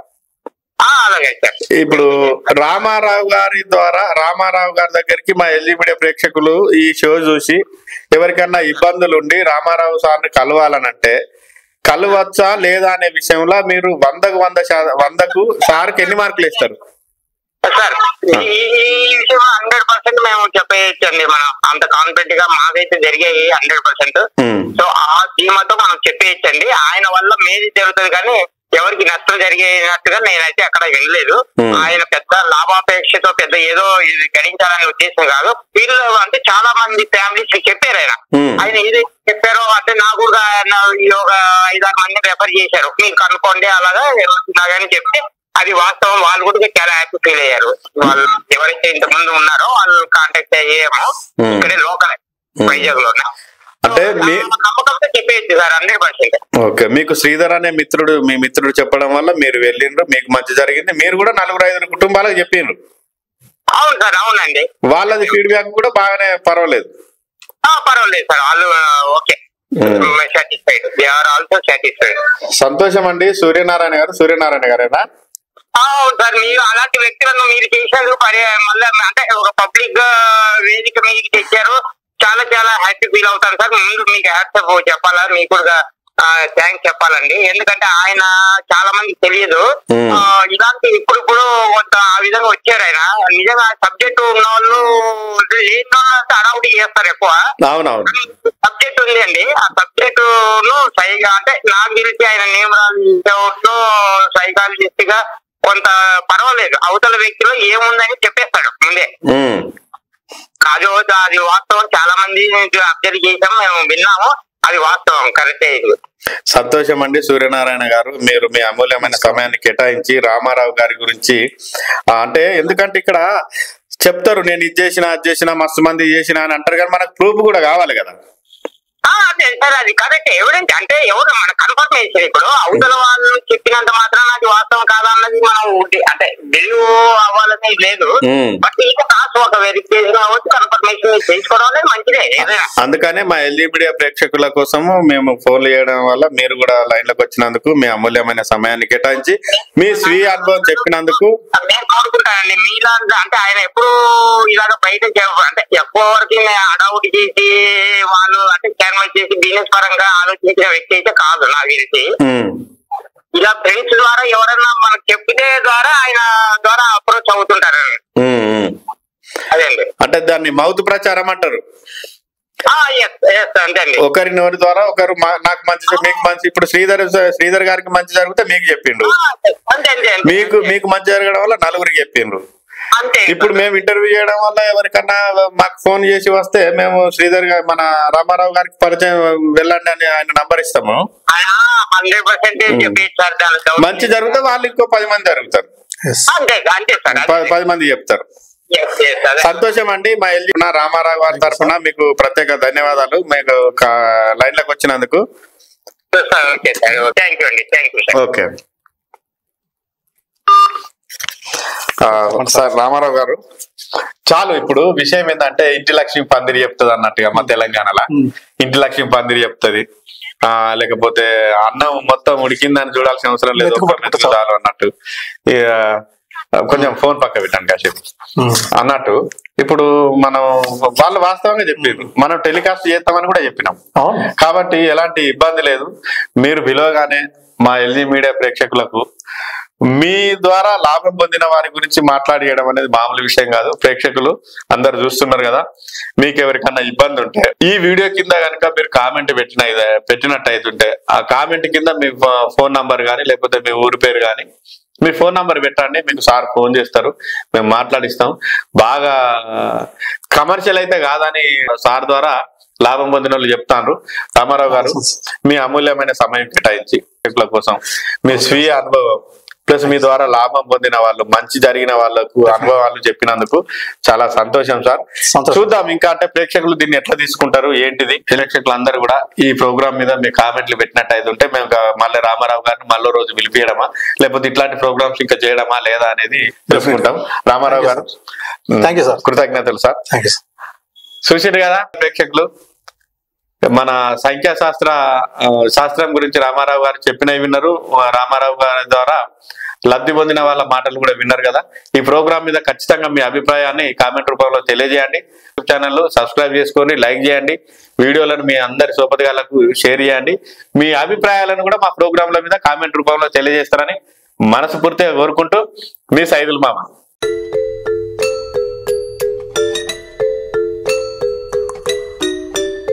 అలాగే సార్. ఇప్పుడు రామారావు గారి ద్వారా రామారావు గారి దగ్గరికి మా ఎల్జీ మీడియా ప్రేక్షకులు ఈ షో చూసి ఎవరికన్నా ఇబ్బందులు ఉండి రామారావు సార్ని కలవాలనంటే కలవచ్చా లేదా అనే విషయంలో మీరు 100కు సార్కి ఎన్ని మార్కులు ఇస్తారు సార్? ఈ విషయం 100% మేము చెప్పేయచ్చండి. మనం అంత కాన్ఫిడెంట్ గా మాకైతే జరిగాయి 100%. సో ఆ ధీమాతో మనం చెప్పేయచ్చండి. ఆయన వల్ల మేలు జరుగుతుంది కానీ ఎవరికి నష్టం జరిగినట్టుగా నేనైతే అక్కడ వినలేదు. ఆయన పెద్ద లాభాపేక్షతో పెద్ద ఏదో ఇది గణించాలనే ఉద్దేశం కాదు. వీళ్ళు అంటే చాలా మంది ఫ్యామిలీస్ చెప్పారు. ఆయన ఏదైతే చెప్పారో అంటే నాకు కూడా ఒక 5-6 మందిని రెఫర్ చేశారు, మీరు కనుక్కోండి అలాగా అని చెప్తే అది వాస్తవం. వాళ్ళు కూడా చాలా హ్యాపీ ఫీల్ అయ్యారు. వాళ్ళు ఎవరైతే ఇంత ముందు ఉన్నారో వాళ్ళు కాంటాక్ట్ అయ్యేమో ఇక్కడే లోకల్ వైజాగ్ లో అంటే నమ్మకంతో చెప్పేది సార్ 100%. ఓకే. మీకు శ్రీధర్ అనే మీ మిత్రుడు చెప్పడం వల్ల మీరు వెళ్ళిండ్రు, మీకు మంచి జరిగింది. మీరు కూడా 4-5 కుటుంబాలకు చెప్పిండ్రు. అవును సార్, అవునండి. వాళ్ళది ఫీడ్బ్యాక్ కూడా బాగానే పర్వాలేదు. పర్వాలేదు సార్, వాళ్ళు okay, satisfied. They are also satisfied. సంతోషం అండి. సూర్యనారాయణ గారేనా? అవును సార్. మీరు అలాంటి వ్యక్తులను మీరు చేసినందుకు మళ్ళీ అంటే ఒక పబ్లిక్ వేదిక మీదకి తెచ్చారు. చాలా చాలా హ్యాపీ ఫీల్ అవుతాను సార్. ముందు మీకు హ్యాట్సాప్ చెప్పాలా, మీకు కూడా థ్యాంక్స్ చెప్పాలండి. ఎందుకంటే ఆయన చాలా మందికి తెలియదు. ఇలాంటి ఇప్పుడు కొంత ఆ విధంగా వచ్చారు ఆయన. నిజంగా సబ్జెక్ట్ ఉన్న వాళ్ళు లేని వాళ్ళు అడౌట్ చేస్తారు ఎక్కువ. అవునవును, సబ్జెక్ట్ ఉంది అండి. ఆ సబ్జెక్ట్ ను సైగా అంటే నాకు తెలిసి ఆయన న్యూమరాలజీలో సైకాలజిస్ట్ గా కొంత పర్వాలేదు. అవతల వ్యక్తిలో ఏముందని చెప్పేస్తాడు ముందే. అది వాస్తవం. చాలా మంది అబ్జర్వ్ చేసాం, మేము విన్నాము. అది వాస్తవం, కరెక్టే. ఇది సంతోషం అండి సూర్యనారాయణ గారు, మీరు మీ అమూల్యమైన సమయాన్ని కేటాయించి రామారావు గారి గురించి అంటే, ఎందుకంటే ఇక్కడ చెప్తారు నేను ఇది చేసిన అది చేసిన మస్తు మంది చేసిన అని అంటారు, కానీ మనకు ప్రూఫ్ కూడా కావాలి కదా. అదే సార్, అది కరెక్ట్ ఎవిడెన్స్. అంటే ఎవరు మన కన్ఫర్మేషన్. ఇప్పుడు అవతల వాళ్ళు చెప్పినంత మాత్రం అది వాస్తవం కాదా అన్నది మనం అంటే బిలీవ్ అవ్వాలని లేదు. బట్ ఇక ఒక వెరిఫికేషన్ అవ్వచ్చు, కన్ఫర్మేషన్ చేసుకోవడం అనేది మంచిదే. అందుకనే మా ఎల్జీ మీడియా ప్రేక్షకుల కోసము మేము ఫోన్లు చేయడం వల్ల మీరు కూడా లైన్ లోకి వచ్చినందుకు, మీ అమూల్యమైన సమయాన్ని కేటాయించి మీ స్వీయ అనుభవం చెప్పినందుకు నేను కోరుకుంటానండి. మీలా అంటే ఆయన ఎప్పుడు ఇలాగ బయట అంటే ఎక్కువ వరకు అడౌట్ చేసి వాళ్ళు అంటే చేసి బిజినెస్ పరంగా ఆలోచించిన వ్యక్తి అయితే కాదు నాకు తెలిసి. ఇలా ఫ్రెండ్స్ ద్వారా ఎవరన్నా మనకు చెప్పితే ద్వారా ఆయన ద్వారా అప్రోచ్ అవుతుంటారు. అదే అండి, అంటే దాన్ని మౌత్ ప్రచారం అంటారు. అంతే అండి, ఒకరి నోరి ద్వారా ఒకరు నాకు మంచి మీకు మంచి. ఇప్పుడు శ్రీధర్ గారికి మంచి జరిగితే మీకు చెప్పిండు, మీకు మంచి జరగడం వల్ల నలుగురికి చెప్పిండ్రు. ఇప్పుడు మేము ఇంటర్వ్యూ చేయడం వల్ల ఎవరికన్నా మాకు ఫోన్ చేసి వస్తే మేము శ్రీధర్ గారు మన రామారావు గారికి పరిచయం వెళ్ళండి అని ఆయన నంబర్ ఇస్తాము. మంచి జరిగితే వాళ్ళు ఇంకో 10 మంది జరుగుతారు, 10 మంది చెప్తారు. సంతోషం అండి. మా ఎల్జీ రామారావు గారి తరఫున మీకు ప్రత్యేక ధన్యవాదాలు, మీకు లైన్ లోకి వచ్చినందుకు. ఓకే సార్ రామారావు గారు, చాలు. ఇప్పుడు విషయం ఏంటంటే ఇంటి లక్ష్మి పందిరి చెప్తుంది అన్నట్టుగా మా తెలంగాణలో ఇంటి లక్ష్మి పందిరి చెప్తుంది, లేకపోతే అన్నం మొత్తం ఉడికిందని చూడాల్సిన అవసరం లేదు చాలు అన్నట్టు. కొంచెం ఫోన్ పక్క పెట్టండి కాసేపు అన్నట్టు. ఇప్పుడు మనం వాళ్ళు వాస్తవంగా చెప్పారు, మనం టెలికాస్ట్ చేస్తామని కూడా చెప్పినాం. కాబట్టి ఎలాంటి ఇబ్బంది లేదు. మీరు పిలవగానే మా ఎల్జీ మీడియా ప్రేక్షకులకు మీ ద్వారా లాభం పొందిన వారి గురించి మాట్లాడియడం అనేది మామూలు విషయం కాదు. ప్రేక్షకులు అందరు చూస్తున్నారు కదా, మీకు ఎవరికన్నా ఇబ్బంది ఉంటే ఈ వీడియో కింద కనుక మీరు కామెంట్ పెట్టినట్టు అవుతుంటే ఆ కామెంట్ కింద మీ ఫోన్ నంబర్ కానీ లేకపోతే మీ ఊరి పేరు కానీ మీ ఫోన్ నంబర్ పెట్టండి, మీకు సార్ ఫోన్ చేస్తారు, మేము మాట్లాడిస్తాం. బాగా కమర్షియల్ అయితే కాదని సార్ ద్వారా లాభం పొందిన వాళ్ళు చెప్తాను. రామారావు గారు, మీ అమూల్యమైన సమయం కేటాయించి ప్రేక్షకుల కోసం మీ స్వీయ అనుభవం ప్లస్ మీ ద్వారా లాభం పొందిన వాళ్ళు, మంచి జరిగిన వాళ్ళకు అనుభవాలు చెప్పినందుకు చాలా సంతోషం సార్. చూద్దాం ఇంకా అంటే ప్రేక్షకులు దీన్ని ఎట్లా తీసుకుంటారు ఏంటిది. ప్రేక్షకులు అందరూ కూడా ఈ ప్రోగ్రామ్ మీద మీ కామెంట్లు పెట్టినట్టు అయితే ఉంటే మేము మళ్ళీ రామారావు గారిని మళ్ళీ రోజు పిలిపియడమా లేకపోతే ఇట్లాంటి ప్రోగ్రామ్స్ ఇంకా చేయడమా లేదా అనేది తెలుసుకుంటాం. రామారావు గారు కృతజ్ఞతలు సార్. చూసారు కదా ప్రేక్షకులు, మన శాస్త్రం గురించి రామారావు గారు చెప్పినవి విన్నారు. రామారావు గారి ద్వారా లబ్ధి పొందిన వాళ్ళ మాటలు కూడా విన్నారు కదా. ఈ ప్రోగ్రామ్ మీద ఖచ్చితంగా మీ అభిప్రాయాన్ని కామెంట్ రూపంలో తెలియజేయండి. యూట్యూబ్ ఛానల్ సబ్స్క్రైబ్ చేసుకొని లైక్ చేయండి, వీడియోలను మీ అందరి సోపతిగాలకు షేర్ చేయండి. మీ అభిప్రాయాలను కూడా మా ప్రోగ్రాంల మీద కామెంట్ రూపంలో తెలియజేస్తారని మనస్ఫూర్తిగా కోరుకుంటూ మీ సైదుల్ మామ.